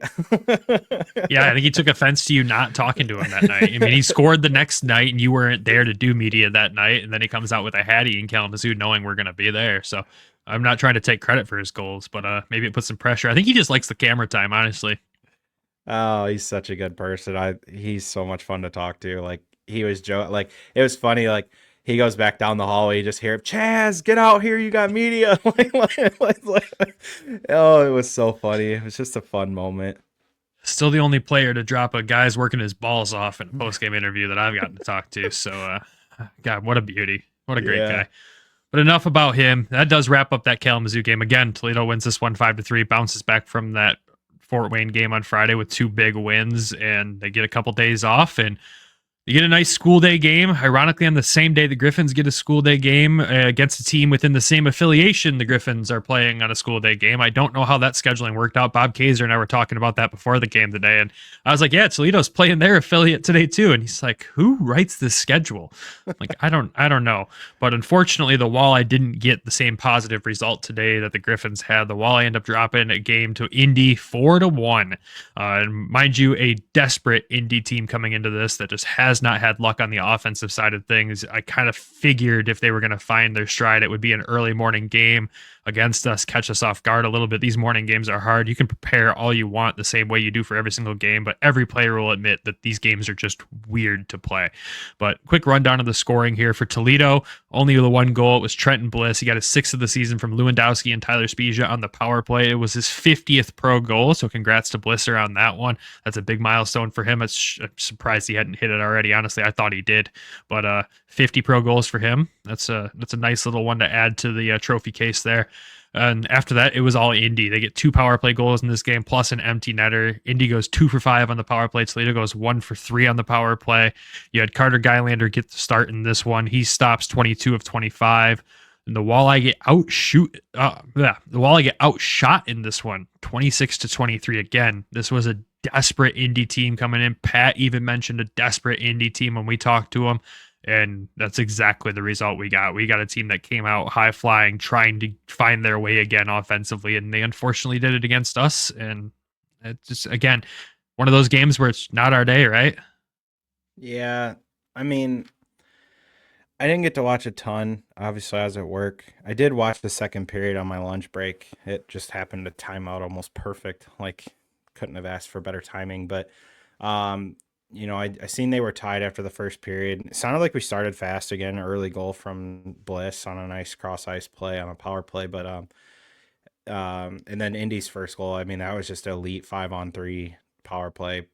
Yeah, I think he took offense to you not talking to him that night. I mean, he scored the next night and you weren't there to do media that night, and then he comes out with a hattie in Kalamazoo knowing we're going to be there. So I'm not trying to take credit for his goals, but maybe it puts some pressure. I think he just likes the camera time, honestly. Oh, he's such a good person. He's so much fun to talk to. Like, he was like, it was funny. Like, he goes back down the hallway, you just hear, "Chaz, get out here, you got media." Oh, it was so funny. It was just a fun moment. Still the only player to drop a guy's working his balls off in a post-game interview that I've gotten to talk to. So, God, what a beauty. What a great guy. But enough about him. That does wrap up that Kalamazoo game. Again, Toledo wins this one 5-3, bounces back from that Fort Wayne game on Friday with 2 big wins, and they get a couple days off, and you get a nice school day game. Ironically, on the same day the Griffins get a school day game against a team within the same affiliation, the Griffins are playing on a school day game. I don't know how that scheduling worked out. Bob Kaiser and I were talking about that before the game today, and I was like, "Yeah, Toledo's playing their affiliate today too." And he's like, "Who writes this schedule?" Like, I don't know. But unfortunately, the Walleye didn't get the same positive result today that the Griffins had. The Walleye ended up dropping a game to Indy 4-1. And mind you, a desperate Indy team coming into this that just has not had luck on the offensive side of things. I kind of figured if they were going to find their stride, it would be an early morning game against us, catch us off guard a little bit. These morning games are hard. You can prepare all you want the same way you do for every single game, but every player will admit that these games are just weird to play. But quick rundown of the scoring here for Toledo. Only the 1 goal. It was Trenton Bliss. He got his 6th of the season from Lewandowski and Tyler Spezia on the power play. It was his 50th pro goal, so congrats to Blisser on that one. That's a big milestone for him. I'm surprised he hadn't hit it already. Honestly, I thought he did, but 50 pro goals for him. That's a nice little one to add to the trophy case there. And after that, it was all Indy. They get 2 power play goals in this game, plus an empty netter. Indy goes 2 for 5 on the power play. Toledo goes 1 for 3 on the power play. You had Carter Guylander get the start in this one. He stops 22 of 25. And the Walleye get outshot in this one, 26-23. Again, this was a desperate Indy team coming in. Pat even mentioned a desperate Indy team when we talked to him. And that's exactly the result we got. We got a team that came out high flying, trying to find their way again offensively, and they unfortunately did it against us. And it's just, again, one of those games where it's not our day, right? Yeah. I mean, I didn't get to watch a ton. Obviously, I was at work. I did watch the second period on my lunch break. It just happened to time out almost perfect. Like, couldn't have asked for better timing. But, I seen they were tied after the first period. It sounded like we started fast again. Early goal from Bliss on a nice cross ice play on a power play. But and then Indy's first goal, I mean, that was just elite 5-on-3 power play.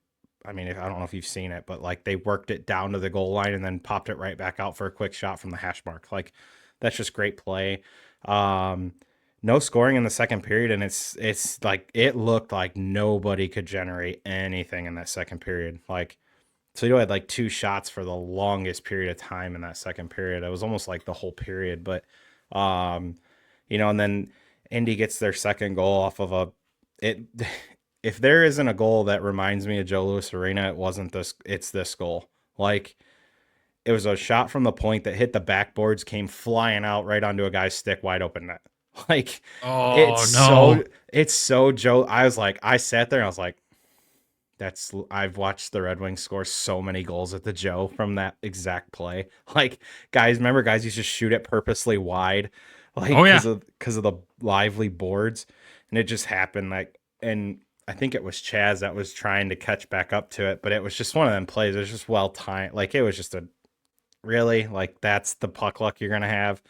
I mean, I don't know if you've seen it, but like they worked it down to the goal line and then popped it right back out for a quick shot from the hash mark. Like that's just great play. No scoring in the second period, and it's like it looked like nobody could generate anything in that second period. Like Toledo had like 2 shots for the longest period of time in that second period. It was almost like the whole period, but and then Indy gets their second goal off of if there isn't a goal that reminds me of Joe Louis Arena, it's this goal. Like it was a shot from the point that hit the backboards, came flying out right onto a guy's stick, wide open net. Like it's so Joe. I sat there and I was like, I've watched the Red Wings score so many goals at the Joe from that exact play. Like guys used to shoot it purposely wide, like because of the lively boards, and it just happened. Like, and I think it was Chaz that was trying to catch back up to it, but it was just one of them plays. It was just well timed. Like it was just that's the puck luck you're gonna have.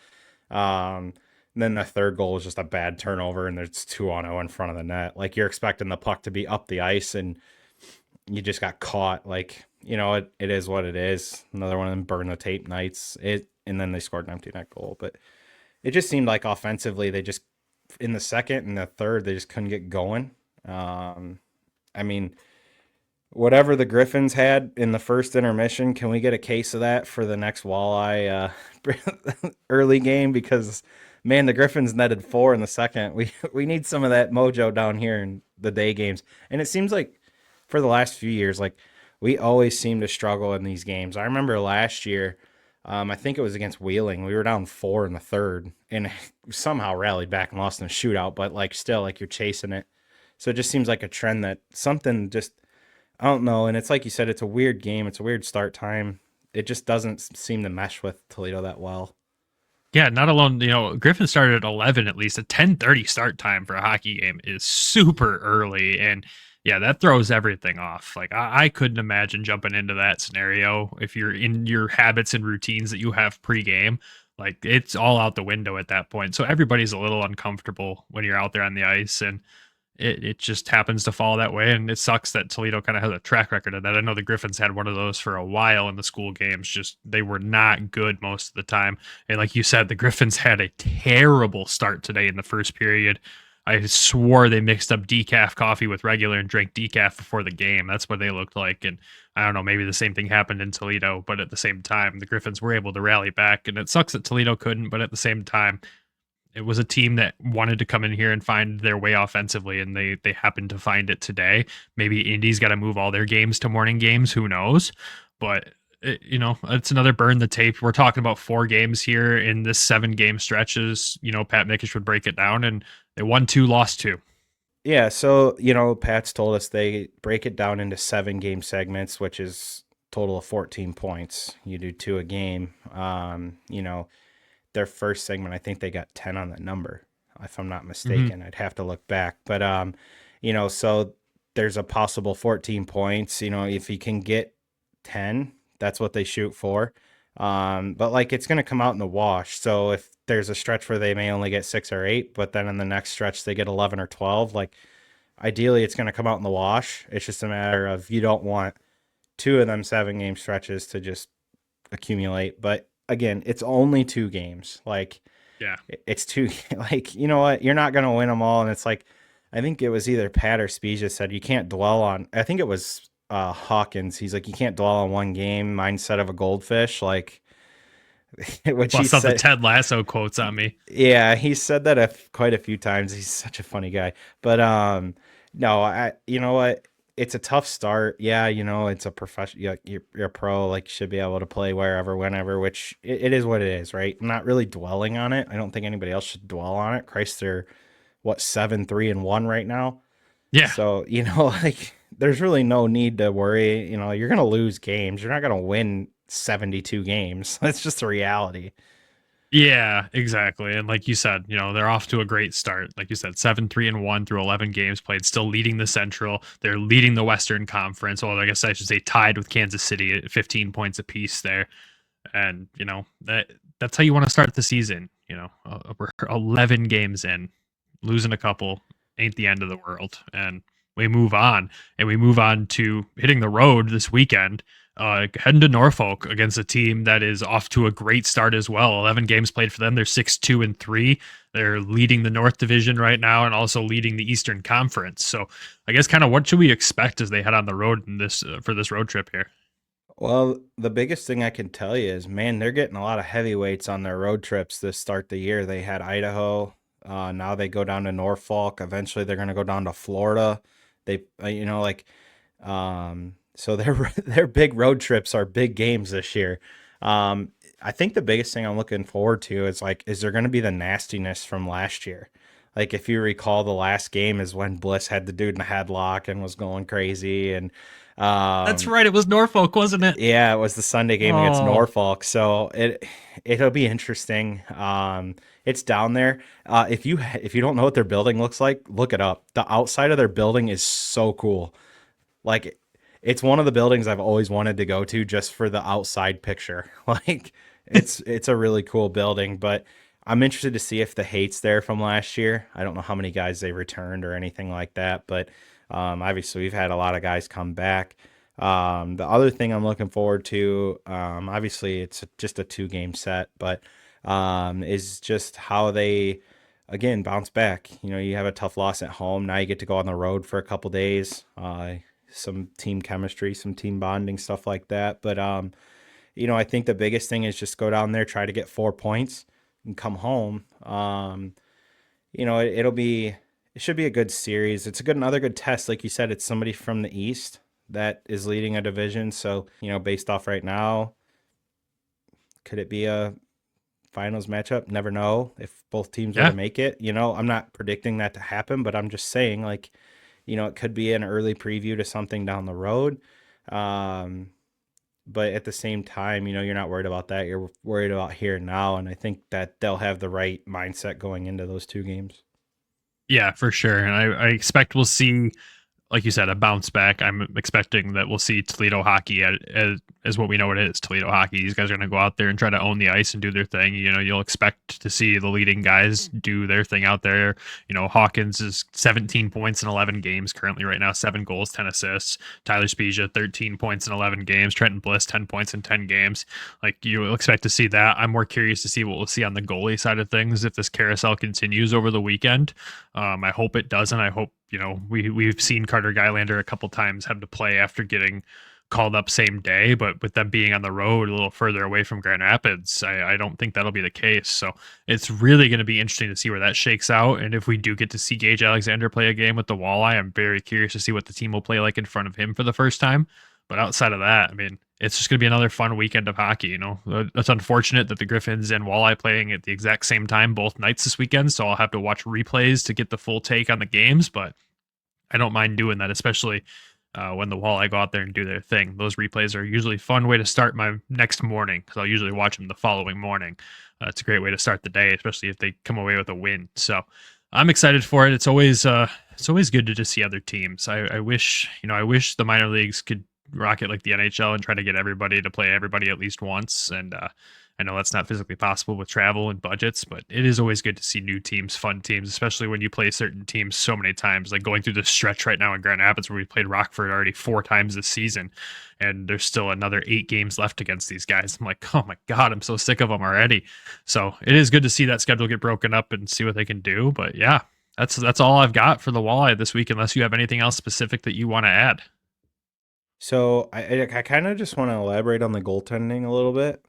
Then the third goal was just a bad turnover, and there's 2-on-0 in front of the net. Like you're expecting the puck to be up the ice, and you just got caught. Like, it is what it is. Another one of them burn the tape nights. And then they scored an empty net goal. But it just seemed like offensively, they just in the second and the third, they just couldn't get going. I mean, whatever the Griffins had in the first intermission, can we get a case of that for the next Walleye early game? Because man, the Griffins netted 4 in the second. We need some of that mojo down here in the day games. And it seems like for the last few years, like we always seem to struggle in these games. I remember last year, I think it was against Wheeling. We were down 4 in the third and somehow rallied back and lost in a shootout, but like still like you're chasing it. So it just seems like a trend that something just, I don't know. And it's like you said, it's a weird game. It's a weird start time. It just doesn't seem to mesh with Toledo that well. Yeah, not alone, Griffin started at 11 at least. A 10:30 start time for a hockey game is super early. And yeah, that throws everything off. Like I couldn't imagine jumping into that scenario if you're in your habits and routines that you have pregame. Like it's all out the window at that point. So everybody's a little uncomfortable when you're out there on the ice, and it just happens to fall that way. And it sucks that Toledo kind of has a track record of that. I know the Griffins had one of those for a while in the school games. Just they were not good most of the time. And like you said, the Griffins had a terrible start today in the first period. I swore they mixed up decaf coffee with regular and drank decaf before the game. That's what they looked like. And I don't know, maybe the same thing happened in Toledo, but at the same time, the Griffins were able to rally back. And it sucks that Toledo couldn't, but at the same time, it was a team that wanted to come in here and find their way offensively, and they happened to find it today. Maybe Indy's got to move all their games to morning games. Who knows? But, it's another burn the tape. We're talking about 4 games here in this 7-game stretches. Pat Mickish would break it down, and they won 2, lost 2. Yeah, so, Pat's told us they break it down into 7-game segments, which is total of 14 points. You do 2 a game. Their first segment, I think they got 10 on that number, if I'm not mistaken. I'd have to look back. But, so there's a possible 14 points. If you can get 10, that's what they shoot for. But, like, it's going to come out in the wash. So if there's a stretch where they may only get 6 or 8, but then in the next stretch they get 11 or 12, like, ideally it's going to come out in the wash. It's just a matter of you don't want 2 of them 7-game stretches to just accumulate. But again, it's only 2 games. Like, yeah, it's 2. Like, you know what? You're not going to win them all. And it's like, I think it was either Pat or Spezia said you can't dwell on. I think it was Hawkins. He's like, you can't dwell on one game mindset of a goldfish. Like, which he said, the Ted Lasso quotes on me. Yeah, he said that quite a few times. He's such a funny guy. But no, you know what? It's a tough start. Yeah, it's a professional. You're a pro. Like, you should be able to play wherever, whenever. Which it is what it is, right? I'm not really dwelling on it. I don't think anybody else should dwell on it. Christ, they're 7-3-1 right now. Yeah. So like, there's really no need to worry. You're gonna lose games. You're not gonna win 72 games. That's just the reality. Yeah, exactly. And like you said, they're off to a great start. Like you said, 7-3-1 through 11 games played, still leading the Central. They're leading the Western Conference. Well, I guess I should say tied with Kansas City at 15 points apiece there. And, that's how you want to start the season. We're 11 games in, losing a couple ain't the end of the world. And we move on, and we move on to hitting the road this weekend, heading to Norfolk against a team that is off to a great start as well. 11 games played for them. They're 6-2-3. They're leading the North Division right now and also leading the Eastern Conference. So I guess kind of what should we expect as they head on the road in this for this road trip here? Well, the biggest thing I can tell you is, man, they're getting a lot of heavyweights on their road trips to start the year. They had Idaho. Now they go down to Norfolk. Eventually, they're going to go down to Florida. They, so their big road trips are big games this year. I think the biggest thing I'm looking forward to is is there going to be the nastiness from last year? Like, if you recall, the last game is when Bliss had the dude in the headlock and was going crazy. And that's right. It was Norfolk, wasn't it? yeah, it was the Sunday game against Norfolk. So it'll be interesting. It's down there. If you don't know what their building looks like, look it up. The outside of their building is so cool. Like, it's one of the buildings I've always wanted to go to just for the outside picture. Like, it's a really cool building, but I'm interested to see if the hate's there from last year. I don't know how many guys they returned or anything like that, but obviously we've had a lot of guys come back. The other thing I'm looking forward to, obviously it's just a 2-game set, but is just how they, again, bounce back. You know, you have a tough loss at home. Now you get to go on the road for a couple days. Some team chemistry, some team bonding, stuff like that. But, I think the biggest thing is just go down there, try to get 4 points and come home. It should be a good series. It's another good test. Like you said, it's somebody from the East that is leading a division. So, based off right now, could it be a finals matchup? Never know if both teams were to make it. I'm not predicting that to happen, but I'm just saying, it could be an early preview to something down the road. But at the same time, you're not worried about that. You're worried about here and now. And I think that they'll have the right mindset going into those 2 games. Yeah, for sure. And I expect we'll see, like you said, a bounce back. I'm expecting that we'll see Toledo hockey as what we know it is, Toledo hockey. These guys are going to go out there and try to own the ice and do their thing. You'll expect to see the leading guys do their thing out there. Hawkins is 17 points in 11 games currently right now, 7 goals, 10 assists. Tyler Spezia, 13 points in 11 games. Trenton Bliss, 10 points in 10 games. You'll expect to see that. I'm more curious to see what we'll see on the goalie side of things if this carousel continues over the weekend. I hope it doesn't. I hope, we've seen Carter Gylander a couple times have to play after getting called up same day, but with them being on the road a little further away from Grand Rapids, I don't think that'll be the case. So it's really going to be interesting to see where that shakes out. And if we do get to see Gage Alexander play a game with the Walleye, I'm very curious to see what the team will play like in front of him for the first time. But outside of that, I mean, it's just going to be another fun weekend of hockey. It's unfortunate that the Griffins and Walleye playing at the exact same time both nights this weekend, so I'll have to watch replays to get the full take on the games, but I don't mind doing that, especially when the Walleye go out there and do their thing. Those replays are usually a fun way to start my next morning, because I'll usually watch them the following morning. It's a great way to start the day, especially if they come away with a win. So I'm excited for it. It's always good to just see other teams. I wish the minor leagues could rock it like the NHL and try to get everybody to play everybody at least once. And I know that's not physically possible with travel and budgets, but it is always good to see new teams, fun teams, especially when you play certain teams so many times, like going through the stretch right now in Grand Rapids where we played Rockford already 4 times this season, and there's still another 8 games left against these guys. I'm like, oh my God, I'm so sick of them already. So it is good to see that schedule get broken up and see what they can do. But yeah, that's all I've got for the Walleye this week, unless you have anything else specific that you want to add. So I kind of just want to elaborate on the goaltending a little bit.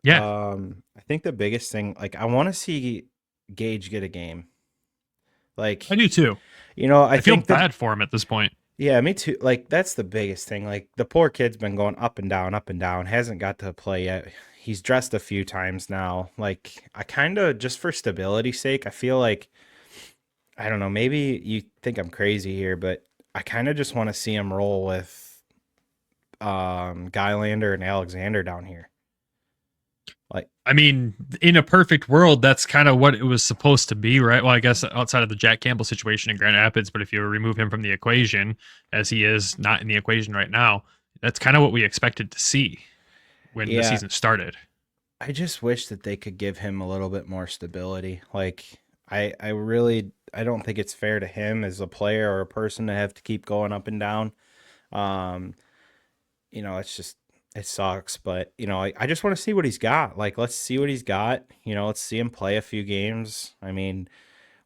Yeah. I think the biggest thing, I want to see Gage get a game. I do too. I feel think bad for him at this point. Yeah, me too. That's the biggest thing. The poor kid's been going up and down, hasn't got to play yet. He's dressed a few times now. I kind of, just for stability's sake, I feel I don't know, maybe you think I'm crazy here, but I kind of just want to see him roll with Gylander and Alexander down here. I mean, in a perfect world, that's kind of what it was supposed to be, right? Well, I guess outside of the Jack Campbell situation in Grand Rapids, but if you remove him from the equation, as he is not in the equation right now, that's kind of what we expected to see when the season started. I just wish that they could give him a little bit more stability. I don't think it's fair to him as a player or a person to have to keep going up and down. It sucks, but I just want to see what he's got. Like, let's see what he's got. Let's see him play a few games. I mean,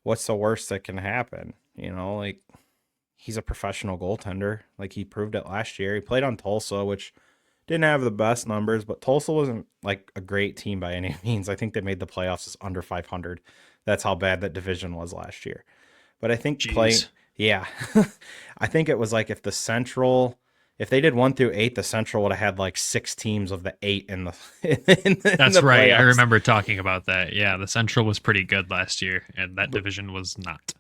what's the worst that can happen? Like, he's a professional goaltender. Like, he proved it last year. He played on Tulsa, which didn't have the best numbers, but Tulsa wasn't like a great team by any means. I think they made the playoffs as under 500. That's how bad that division was last year. But I think yeah, I think it was like if they did 1 through 8, the Central would have had like 6 teams of the 8 in the. That's the right. playoffs. I remember talking about that. Yeah, the Central was pretty good last year, and that division was not.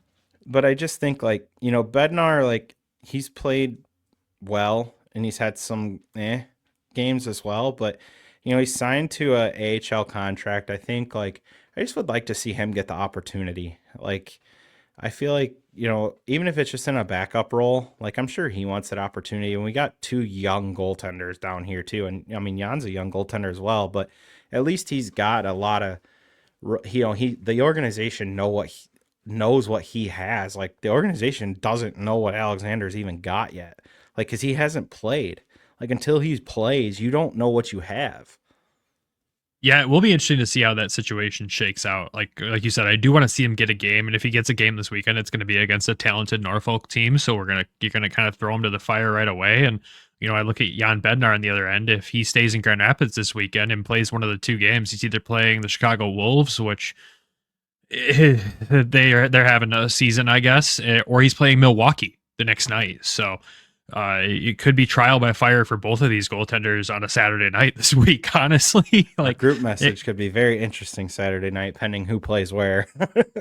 But I just think like Bednar, like he's played well and he's had some games as well, but he's signed to a AHL contract. I think like I just would like to see him get the opportunity. Like I feel like even if it's just in a backup role, like I'm sure he wants that opportunity. And we got 2 young goaltenders down here too, and I mean Jan's a young goaltender as well, but at least he's got a lot of the organization knows what he has. Like the organization doesn't know what Alexander's even got yet, like because he hasn't played. Like until he plays, you don't know what you have. Yeah, it will be interesting to see how that situation shakes out. Like you said, I do want to see him get a game, and if he gets a game this weekend, it's going to be against a talented Norfolk team. So you're gonna kind of throw him to the fire right away. And I look at Jan Bednar on the other end. If he stays in Grand Rapids this weekend and plays one of the 2 games, he's either playing the Chicago Wolves, which they're having a season, I guess, or he's playing Milwaukee the next night. So it could be trial by fire for both of these goaltenders on a Saturday night this week, honestly. Like, a group message could be very interesting Saturday night, pending who plays where.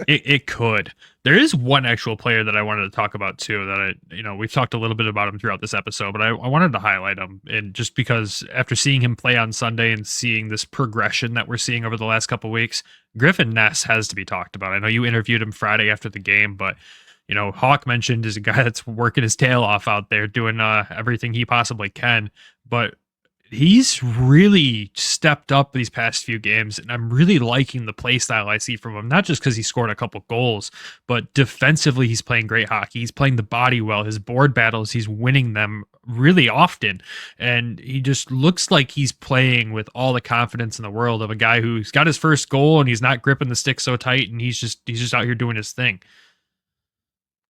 it could. There is one actual player that I wanted to talk about too, that we've talked a little bit about him throughout this episode, but I wanted to highlight him. And just because after seeing him play on Sunday and seeing this progression that we're seeing over the last couple of weeks, Griffin Ness has to be talked about. I know you interviewed him Friday after the game, but Hawk mentioned is a guy that's working his tail off out there doing everything he possibly can, but he's really stepped up these past few games, and I'm really liking the play style I see from him, not just because he scored a couple goals, but defensively he's playing great hockey. He's playing the body well. His board battles, he's winning them really often, and he just looks like he's playing with all the confidence in the world of a guy who's got his first goal and he's not gripping the stick so tight, and he's just out here doing his thing.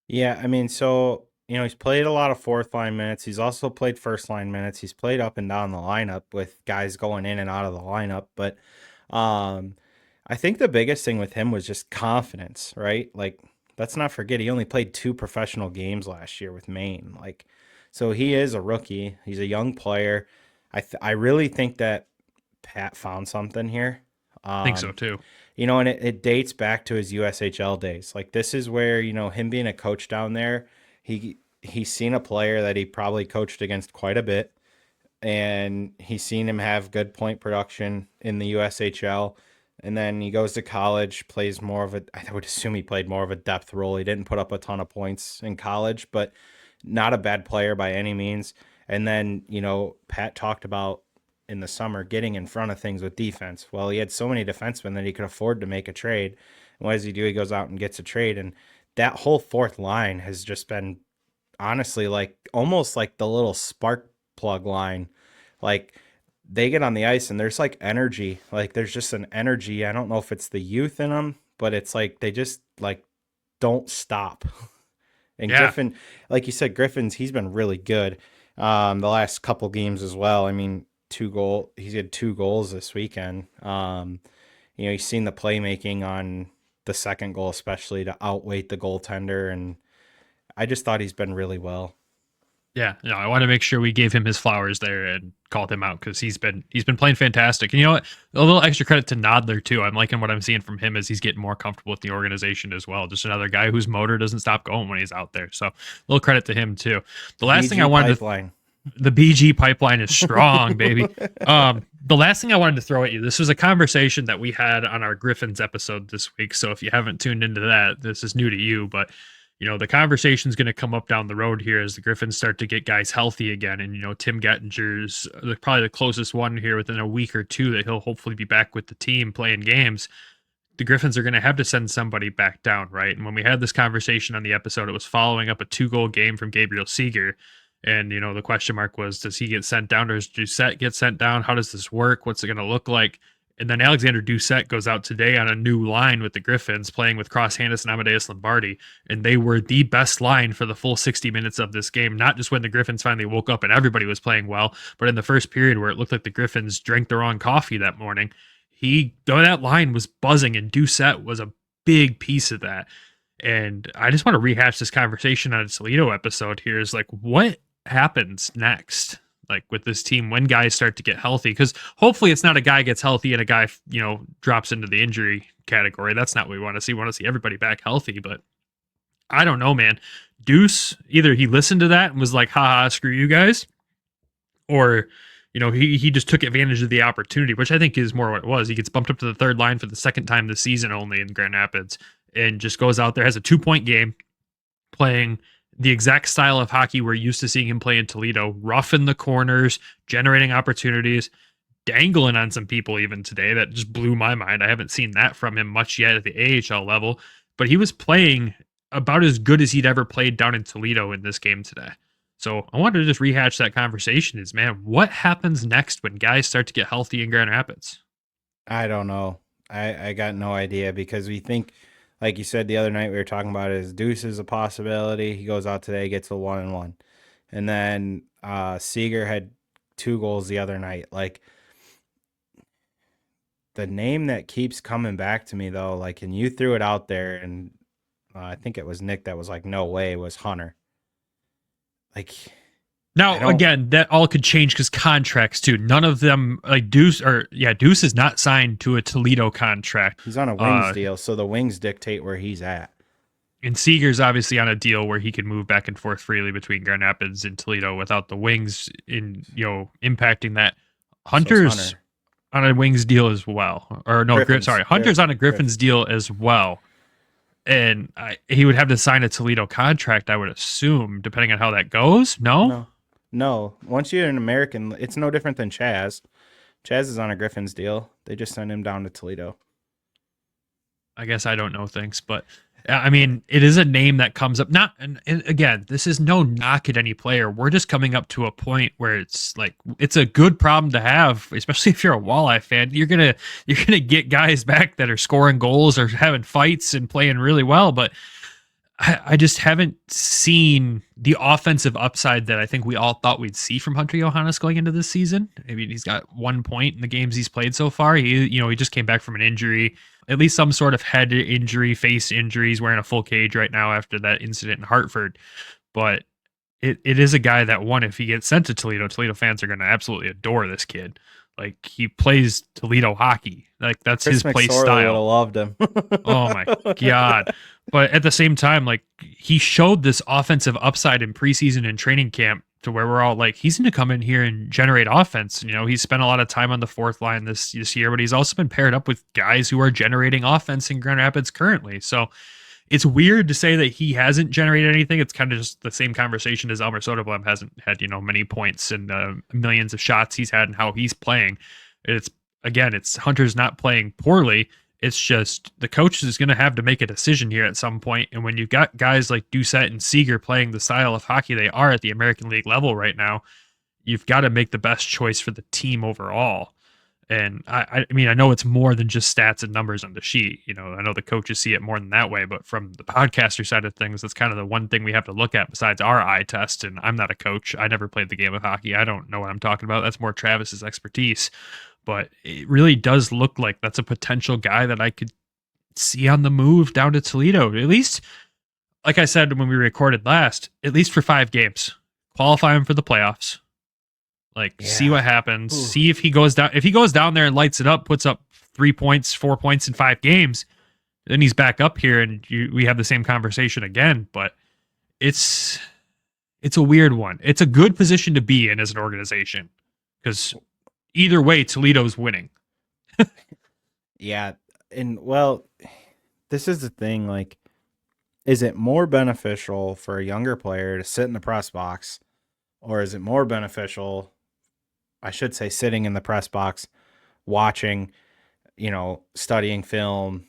Yeah, I mean, so, he's played a lot of 4th line minutes. He's also played 1st line minutes. He's played up and down the lineup with guys going in and out of the lineup. But I think the biggest thing with him was just confidence, right? Like, let's not forget, he only played 2 professional games last year with Maine. Like, so he is a rookie. He's a young player. I really think that Pat found something here. I think so too. And it dates back to his USHL days. Like this is where, him being a coach down there, he's seen a player that he probably coached against quite a bit, and he's seen him have good point production in the USHL. And then he goes to college, plays more of I would assume he played more of a depth role. He didn't put up a ton of points in college, but not a bad player by any means. And then, Pat talked about in the summer getting in front of things with defense. Well, he had so many defensemen that he could afford to make a trade. And what does he do? He goes out and gets a trade. And that whole 4th line has just been honestly like almost like the little spark plug line. Like they get on the ice and there's like energy. Like there's just an energy. I don't know if it's the youth in them, but it's like they just like don't stop. And yeah. Griffin, like you said, Griffins, he's been really good the last couple games as well. I mean, he's had 2 goals this weekend. He's seen the playmaking on the second goal, especially to outweight the goaltender. And I just thought he's been really well. Yeah, I want to make sure we gave him his flowers there and called him out because he's been playing fantastic. And you know what? A little extra credit to Nodler too. I'm liking what I'm seeing from him as he's getting more comfortable with the organization as well. Just another guy whose motor doesn't stop going when he's out there. So a little credit to him too. The last thing I wanted the BG pipeline is strong, baby. The last thing I wanted to throw at you, this was a conversation that we had on our Griffins episode this week. So if you haven't tuned into that, this is new to you, but the conversation is going to come up down the road here as the Griffins start to get guys healthy again. And, Tim Gettinger's probably the closest one here within a week or 2 that he'll hopefully be back with the team playing games. the Griffins are going to have to send somebody back down, right? And when we had this conversation on the episode, it was following up a 2-goal game from Gabriel Seider. And, the question mark was, does he get sent down or does Doucette get sent down? How does this work? What's it going to look like? And then Alexander Doucette goes out today on a new line with the Griffins, playing with Cross Handis and Amadeus Lombardi. And they were the best line for the full 60 minutes of this game, not just when the Griffins finally woke up and everybody was playing well, but in the first period where it looked like the Griffins drank the wrong coffee that morning. That line was buzzing, and Doucette was a big piece of that. And I just want to rehash this conversation on a Toledo episode here is like, what happens next? Like with this team when guys start to get healthy, because hopefully it's not a guy gets healthy and a guy, drops into the injury category. That's not what we want to see. We want to see everybody back healthy, but I don't know, man. Deuce, either he listened to that and was like, haha, screw you guys, or, he just took advantage of the opportunity, which I think is more what it was. He gets bumped up to the third line for the second time this season only in Grand Rapids and just goes out there, has a 2-point game, playing the exact style of hockey we're used to seeing him play in Toledo, rough in the corners, generating opportunities, dangling on some people even today. That just blew my mind. I haven't seen that from him much yet at the AHL level, but he was playing about as good as he'd ever played down in Toledo in this game today. So I wanted to just rehash that conversation is, man, what happens next when guys start to get healthy in Grand Rapids? I don't know. I got no idea, because we think, like you said the other night, we were talking about is Deuce is a possibility. He goes out today, gets a 1-1. And then Seider had 2 goals the other night. Like, the name that keeps coming back to me, though, like, and you threw it out there, and I think it was Nick that was like, no way, was Hunter. Like, now, again, that all could change because contracts, too. None of them, like Deuce is not signed to a Toledo contract. He's on a Wings deal, so the Wings dictate where he's at. And Seeger's obviously on a deal where he can move back and forth freely between Grand Rapids and Toledo without the Wings impacting that. Hunter's on a Wings deal as well. Or no, Hunter's on a Griffins deal as well. And he would have to sign a Toledo contract, I would assume, depending on how that goes. No. Once you're an American, it's no different than Chaz. Chaz is on a Griffins deal. They just sent him down to Toledo. I guess I don't know things, but I mean, it is a name that comes up. And again, this is no knock at any player. We're just coming up to a point where it's like, it's a good problem to have, especially if you're a Walleye fan. You're gonna get guys back that are scoring goals or having fights and playing really well, but I just haven't seen the offensive upside that I think we all thought we'd see from Hunter Johannes going into this season. I mean, he's got 1 point in the games he's played so far. He just came back from an injury, at least some sort of head injury, face injury. He's wearing a full cage right now after that incident in Hartford. But it is a guy that, one, if he gets sent to Toledo fans are going to absolutely adore this kid. Like, he plays Toledo hockey. Like, that's Chris his play McSorley style. would have loved him. Oh my God. But at the same time, like, he showed this offensive upside in preseason and training camp to where we're all like, he's going to come in here and generate offense. He's spent a lot of time on the fourth line this year, but he's also been paired up with guys who are generating offense in Grand Rapids currently. So it's weird to say that he hasn't generated anything. It's kind of just the same conversation as Elmer Soderblom hasn't had, many points and millions of shots he's had and how he's playing. It's Hunter's not playing poorly. It's just the coach is going to have to make a decision here at some point. And when you've got guys like Doucette and Seider playing the style of hockey they are at the American League level right now, you've got to make the best choice for the team overall. And I mean, I know it's more than just stats and numbers on the sheet. I know the coaches see it more than that way, but from the podcaster side of things, that's kind of the one thing we have to look at besides our eye test. And I'm not a coach. I never played the game of hockey. I don't know what I'm talking about. That's more Travis's expertise. But it really does look like that's a potential guy that I could see on the move down to Toledo. At least, like I said when we recorded last, at least for 5 games. Qualify him for the playoffs. See what happens. Ooh. See if he goes down. If he goes down there and lights it up, puts up 3 points, 4 points in 5 games, then he's back up here and we have the same conversation again. But it's a weird one. It's a good position to be in as an organization because either way, Toledo's winning. Yeah. And well, this is the thing. Like, is it more beneficial for a younger player to sit in the press box, or is it more beneficial, I should say, sitting in the press box, watching, studying film,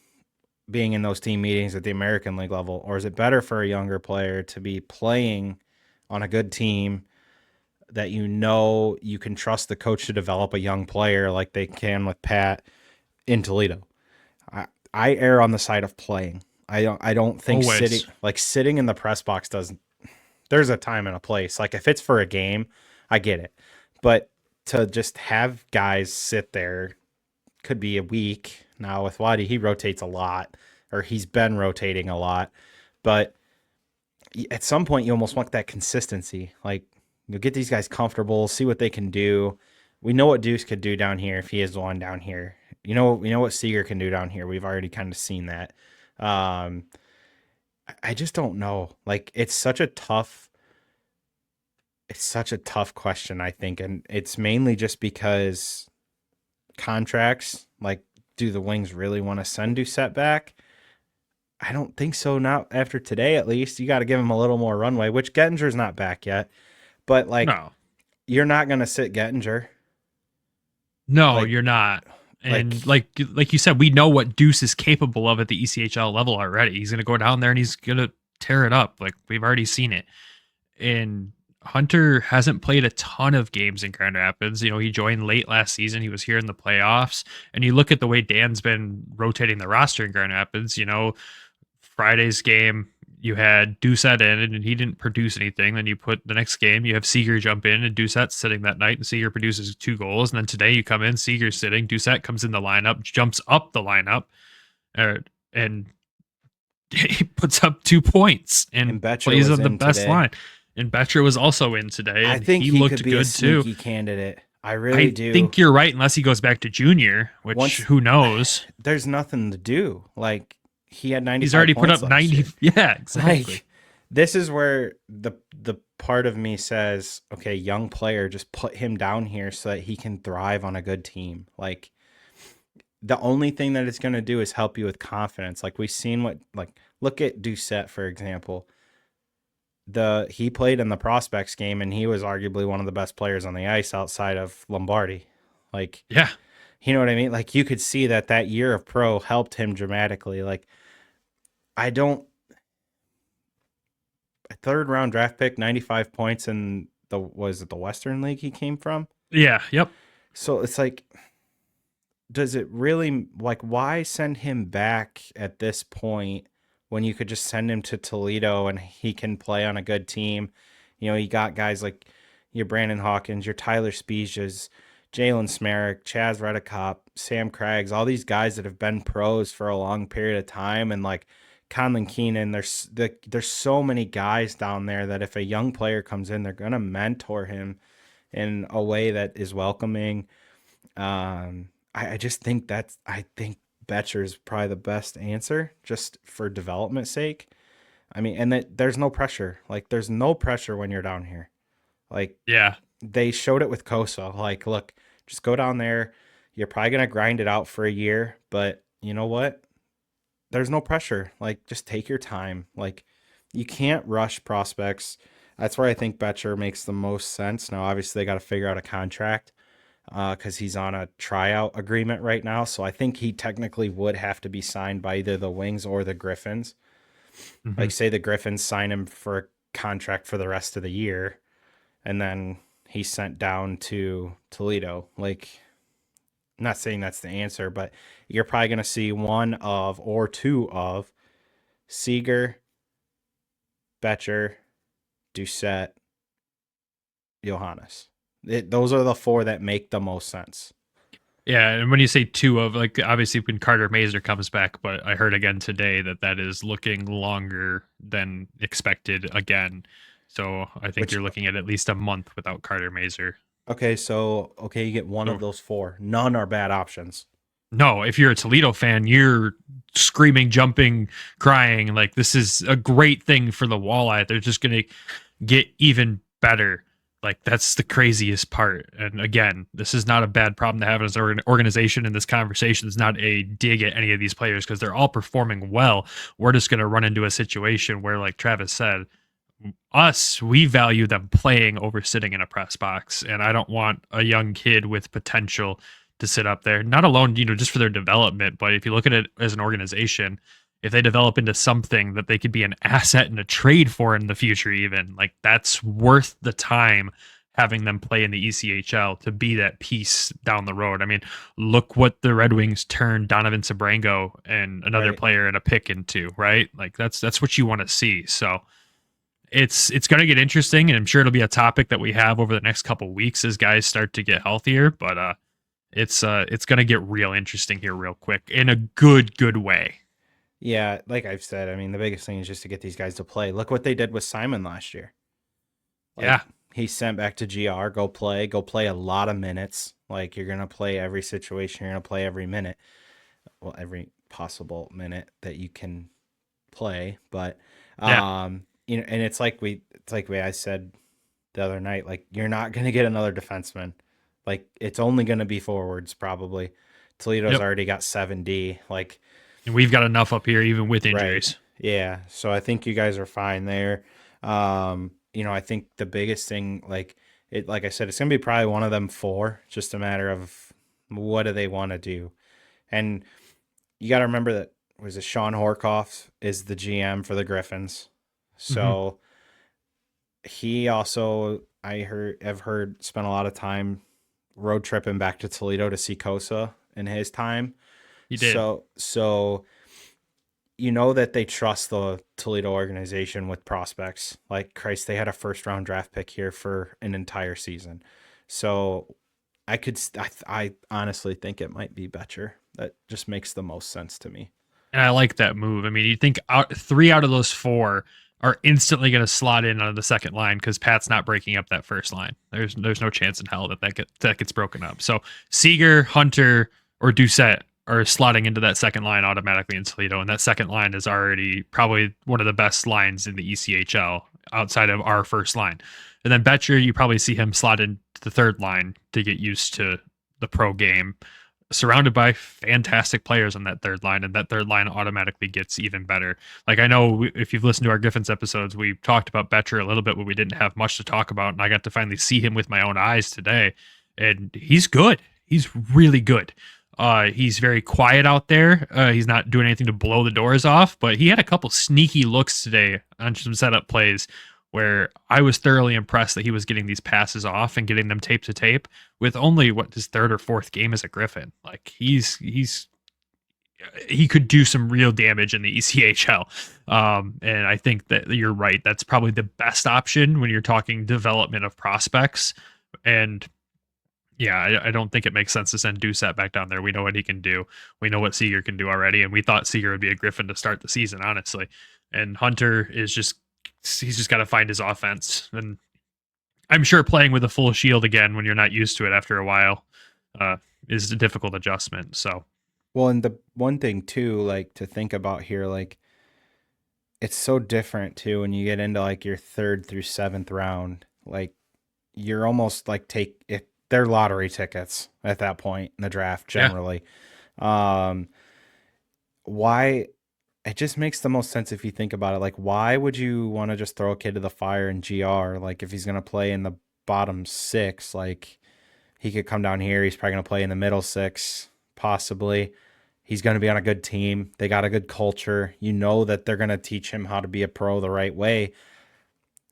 being in those team meetings at the American League level, or is it better for a younger player to be playing on a good team that you can trust the coach to develop a young player like they can with Pat in Toledo? I err on the side of playing. I don't think Always. sitting in the press box doesn't. There's a time and a place. Like if it's for a game, I get it, but to just have guys sit there could be a week. Now with Waddy, he rotates a lot, or he's been rotating a lot, but at some point you almost want that consistency. Like you'll get these guys comfortable, see what they can do. We know what Deuce could do down here if he is the one down here. We know what Seider can do down here. We've already kind of seen that. I just don't know. Like it's such a tough question, I think, and it's mainly just because contracts. Like, do the Wings really want to send Doucette back? I don't think so. Not after today, at least. You got to give him a little more runway. Which Gettinger's not back yet, but like, No. You're not going to sit Gettinger. No, Like- you're not. And like you said, we know what Deuce is capable of at the ECHL level already. He's going to go down there and he's going to tear it up. Like we've already seen it. And Hunter hasn't played a ton of games in Grand Rapids. You know, he joined late last season. He was here in the playoffs. And you look at the way Dan's been rotating the roster in Grand Rapids, you know, Friday's game, you had Doucette in and he didn't produce anything. Then you put the next game, you have Seider jump in and Doucette's sitting that night and Seider produces 2 goals. And then today you come in, Seider's sitting, Doucette comes in the lineup, jumps up the lineup, and he puts up 2 points and Betcher plays was on the in best today. line. And Betcher was also in today. I And think he he looked could be good a sneaky too. candidate. I really do. I think you're right, unless he goes back to junior, which who knows? There's nothing to do. Like he had 95 He's already put points up last 90. year. Yeah, exactly. Like this is where the part of me says, okay, young player, just put him down here so that he can thrive on a good team. Like the only thing that it's going to do is help you with confidence. Like we've seen look at Doucette, for example. He played in the prospects game and he was arguably one of the best players on the ice outside of Lombardi. Like, Yeah. you know what I mean? Like you could see that year of pro helped him dramatically. Like a 3rd round draft pick, 95 points in the Western League he came from? Yeah. Yep. So it's like, does it really, like, why send him back at this point when you could just send him to Toledo and he can play on a good team? You know, you got guys like your Brandon Hawkins, your Tyler Spezias, Jalen Smerrick, Chaz Redicop, Sam Craggs, all these guys that have been pros for a long period of time. And like Conlon Keenan, there's so many guys down there that if a young player comes in, they're going to mentor him in a way that is welcoming. I just think I think Betcher is probably the best answer just for development's sake. I mean, and that there's no pressure. Like there's no pressure when you're down here. Like Yeah. they showed it with Kosa. Like, look, just go down there. You're probably going to grind it out for a year, but you know what? There's no pressure. Like just take your time. Like you can't rush prospects. That's where I think Betcher makes the most sense. Now, obviously they got to figure out a contract. Because he's on a tryout agreement right now. So I think he technically would have to be signed by either the Wings or the Griffins. Mhm. Like, say the Griffins sign him for a contract for the rest of the year, and then he's sent down to Toledo. Like, I'm not saying that's the answer, but you're probably going to see one of or two of Seider, Betcher, Doucette, Johannes. Those are the 4 that make the most sense. Yeah, and when you say 2 of, like, obviously when Carter Mazer comes back, but I heard again today that is looking longer than expected again. So I think you're looking at least a month without Carter Mazer. Okay, you get one of those 4. None are bad options. No, if you're a Toledo fan, you're screaming, jumping, crying. Like, this is a great thing for the Walleye. They're just going to get even better. Like, that's the craziest part. And again, this is not a bad problem to have as an organization, and this conversation is not a dig at any of these players because they're all performing well. We're just going to run into a situation where, like Travis said, we value them playing over sitting in a press box. And I don't want a young kid with potential to to sit up there. Not alone, just for their development, but if you look at it as an organization, if they develop into something that they could be an asset and a trade for in the future, even like that's worth the time having them play in the ECHL to be that piece down the road. I mean, look what the Red Wings turned Donovan Sabrango and another player and a pick into, right? Like that's what you want to see. So it's going to get interesting, and I'm sure it'll be a topic that we have over the next couple of weeks as guys start to get healthier, but it's going to get real interesting here real quick in a good way. Yeah, like I've said, I mean, the biggest thing is just to get these guys to play. Look what they did with Simon last year. He's sent back to GR, go play a lot of minutes. Like, you're going to play every situation. You're going to play every minute. Well, every possible minute that you can play. But, and it's like I said the other night, like, you're not going to get another defenseman. Like, it's only going to be forwards, probably. Toledo's already got 7D. Like, and we've got enough up here, even with injuries. Right. Yeah. So I think you guys are fine there. I think the biggest thing, like I said, it's going to be probably one of them 4, just a matter of what do they want to do. And you got to remember that Sean Horkoff is the GM for the Griffins. So he also, I've heard, spent a lot of time road tripping back to Toledo to see Kosa in his time. He did. So you know that they trust the Toledo organization with prospects. Like, Christ, they had a first-round draft pick here for an entire season. So I honestly think it might be Betcher. That just makes the most sense to me. And I like that move. I mean, you think 3 out of those 4 are instantly going to slot in on the second line because Pat's not breaking up that first line. There's no chance in hell that gets broken up. So Seider, Hunter, or Doucette are slotting into that second line automatically in Toledo, and that second line is already probably one of the best lines in the ECHL outside of our first line. And then Betcher, you probably see him slot into the third line to get used to the pro game, surrounded by fantastic players on that third line, and that third line automatically gets even better. Like, I know if you've listened to our Griffins episodes, we talked about Betcher a little bit, but we didn't have much to talk about, and I got to finally see him with my own eyes today, and he's good. He's really good. He's very quiet out there. He's not doing anything to blow the doors off, but he had a couple sneaky looks today on some setup plays where I was thoroughly impressed that he was getting these passes off and getting them tape to tape with only his 3rd or 4th game as a Griffin. Like, he could do some real damage in the ECHL. And I think that you're right. That's probably the best option when you're talking development of prospects. And yeah, I don't think it makes sense to send Doucette back down there. We know what he can do. We know what Seider can do already, and we thought Seider would be a Griffin to start the season, honestly. And Hunter he's just got to find his offense. And I'm sure playing with a full shield again when you're not used to it after a while is a difficult adjustment. So, well, and the one thing too, like, to think about here, like, it's so different too when you get into like your 3rd through 7th round. Like, you're almost like they're lottery tickets at that point in the draft generally. Why? It just makes the most sense if you think about it. Like, why would you want to just throw a kid to the fire in GR? Like, if he's going to play in the bottom 6, like, he could come down here. He's probably going to play in the middle 6, possibly. He's going to be on a good team. They got a good culture. You know that they're going to teach him how to be a pro the right way.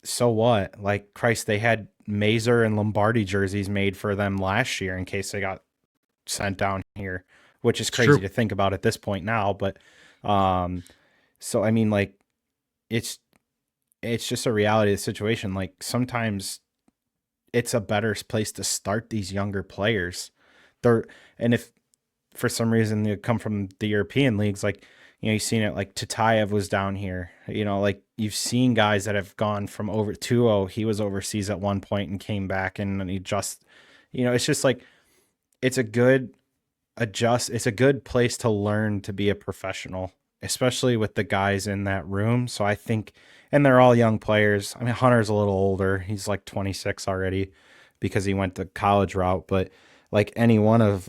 So what? Like, Christ, they had Mazer and Lombardi jerseys made for them last year in case they got sent down here, which is crazy to think about at this point now. But so I mean, like, it's just a reality of the situation. Like, sometimes it's a better place to start these younger players. And if for some reason you come from the European leagues, like, you've seen it, like Tatayev was down here, like, you've seen guys that have gone from over 2-0. He was overseas at one point and came back, and he just, it's just like, it's a good place to learn to be a professional, especially with the guys in that room. So I think, and they're all young players. I mean, Hunter's a little older. He's like 26 already because he went the college route, but like any one of,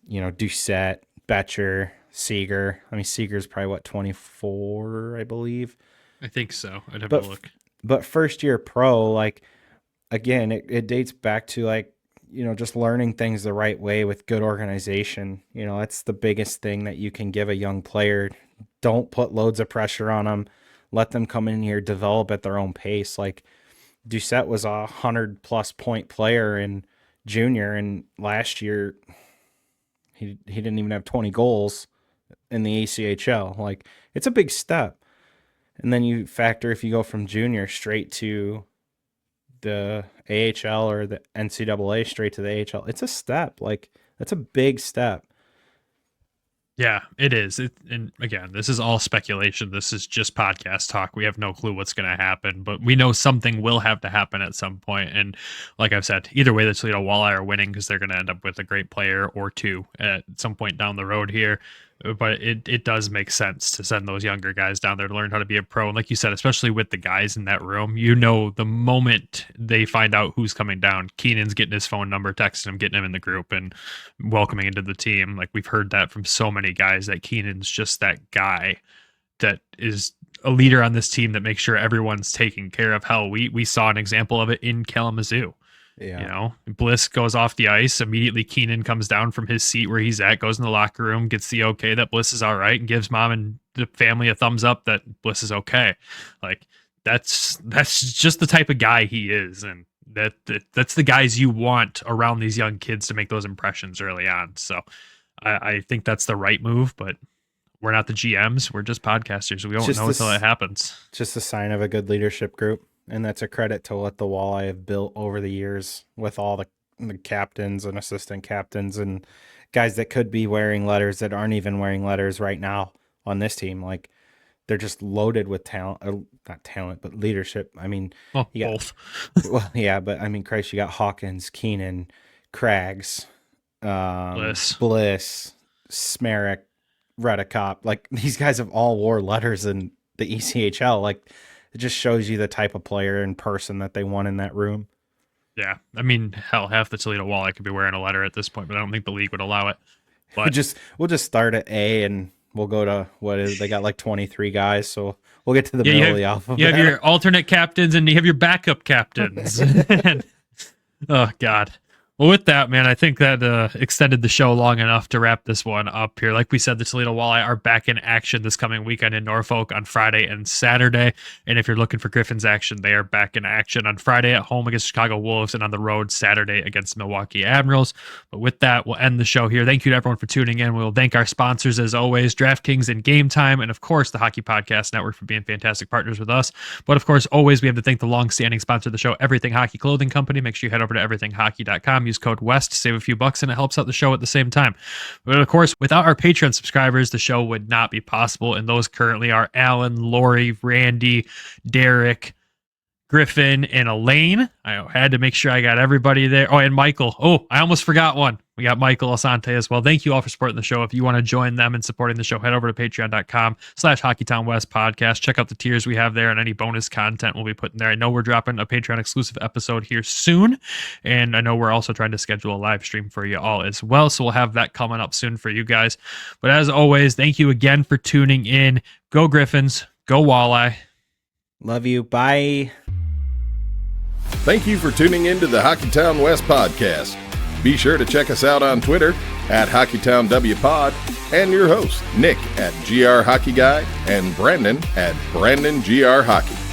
Doucette, Betcher, Seider. I mean, Seeger's probably 24, I believe. I think so. I'd have to look. But first year pro, like, again, it dates back to, like, just learning things the right way with good organization. That's the biggest thing that you can give a young player. Don't put loads of pressure on them. Let them come in here, develop at their own pace. Like Doucette was a 100+ point player in junior, and last year he didn't even have 20 goals in the ECHL. Like, it's a big step. And then you factor if you go from junior straight to the AHL or the NCAA straight to the AHL, it's a step. Like, that's a big step. Yeah, it is. And again, this is all speculation. This is just podcast talk. We have no clue what's going to happen, but we know something will have to happen at some point. And like I've said, either way, the Toledo Walleye are winning because they're going to end up with a great player or two at some point down the road here. But it does make sense to send those younger guys down there to learn how to be a pro. And like you said, especially with the guys in that room, the moment they find out who's coming down, Keenan's getting his phone number, texting him, getting him in the group and welcoming into the team. Like, we've heard that from so many guys, that Keenan's just that guy that is a leader on this team that makes sure everyone's taken care of. Hell, we saw an example of it in Kalamazoo. Yeah. Bliss goes off the ice. Immediately, Keenan comes down from his seat where he's at, goes in the locker room, gets the okay that Bliss is all right, and gives mom and the family a thumbs up that Bliss is okay. Like, that's just the type of guy he is, and that's the guys you want around these young kids to make those impressions early on. So I think that's the right move, but we're not the GMs. We're just podcasters. We don't know until it happens. Just a sign of a good leadership group. And that's a credit to what the Walleye have built over the years with all the captains and assistant captains and guys that could be wearing letters that aren't even wearing letters right now on this team. Like, they're just loaded with talent, not talent, but leadership. I mean, you got both. Well, yeah, but I mean, Christ, you got Hawkins, Keenan, Craggs, Bliss, Smerrick, Redicop. Like, these guys have all wore letters in the ECHL. Like, it just shows you the type of player and person that they want in that room. Yeah. I mean, hell, half the Toledo Walleye could be wearing a letter at this point, but I don't think the league would allow it. But we'll just start at A and we'll go to they got like 23 guys, so we'll get to the middle of the alphabet. You have your alternate captains and you have your backup captains. Oh, God. Well, with that, man, I think that extended the show long enough to wrap this one up here. Like we said, the Toledo Walleye are back in action this coming weekend in Norfolk on Friday and Saturday. And if you're looking for Griffins action, they are back in action on Friday at home against Chicago Wolves and on the road Saturday against Milwaukee Admirals. But with that, we'll end the show here. Thank you to everyone for tuning in. We'll thank our sponsors, as always, DraftKings and Game Time, and of course, the Hockey Podcast Network for being fantastic partners with us. But of course, always, we have to thank the long-standing sponsor of the show, Everything Hockey Clothing Company. Make sure you head over to everythinghockey.com. Use code WEST to save a few bucks, and it helps out the show at the same time. But of course, without our Patreon subscribers, the show would not be possible, and those currently are Alan, Lori, Randy, Derek, Griffin, and Elaine. I had to make sure I got everybody there. Oh, and Michael. Oh, I almost forgot one. We got Michael Asante as well. Thank you all for supporting the show. If you want to join them and supporting the show, head over to patreon.com/Hockeytown West podcast. Check out the tiers we have there and any bonus content we'll be putting there. I know we're dropping a Patreon exclusive episode here soon, and I know we're also trying to schedule a live stream for you all as well, so we'll have that coming up soon for you guys. But as always, thank you again for tuning in. Go Griffins. Go Walleye. Love you. Bye. Thank you for tuning in to the Hockeytown West podcast. Be sure to check us out on Twitter at HockeytownWPod and your host, Nick at GR Hockey Guy and Brandon at BrandonGR Hockey.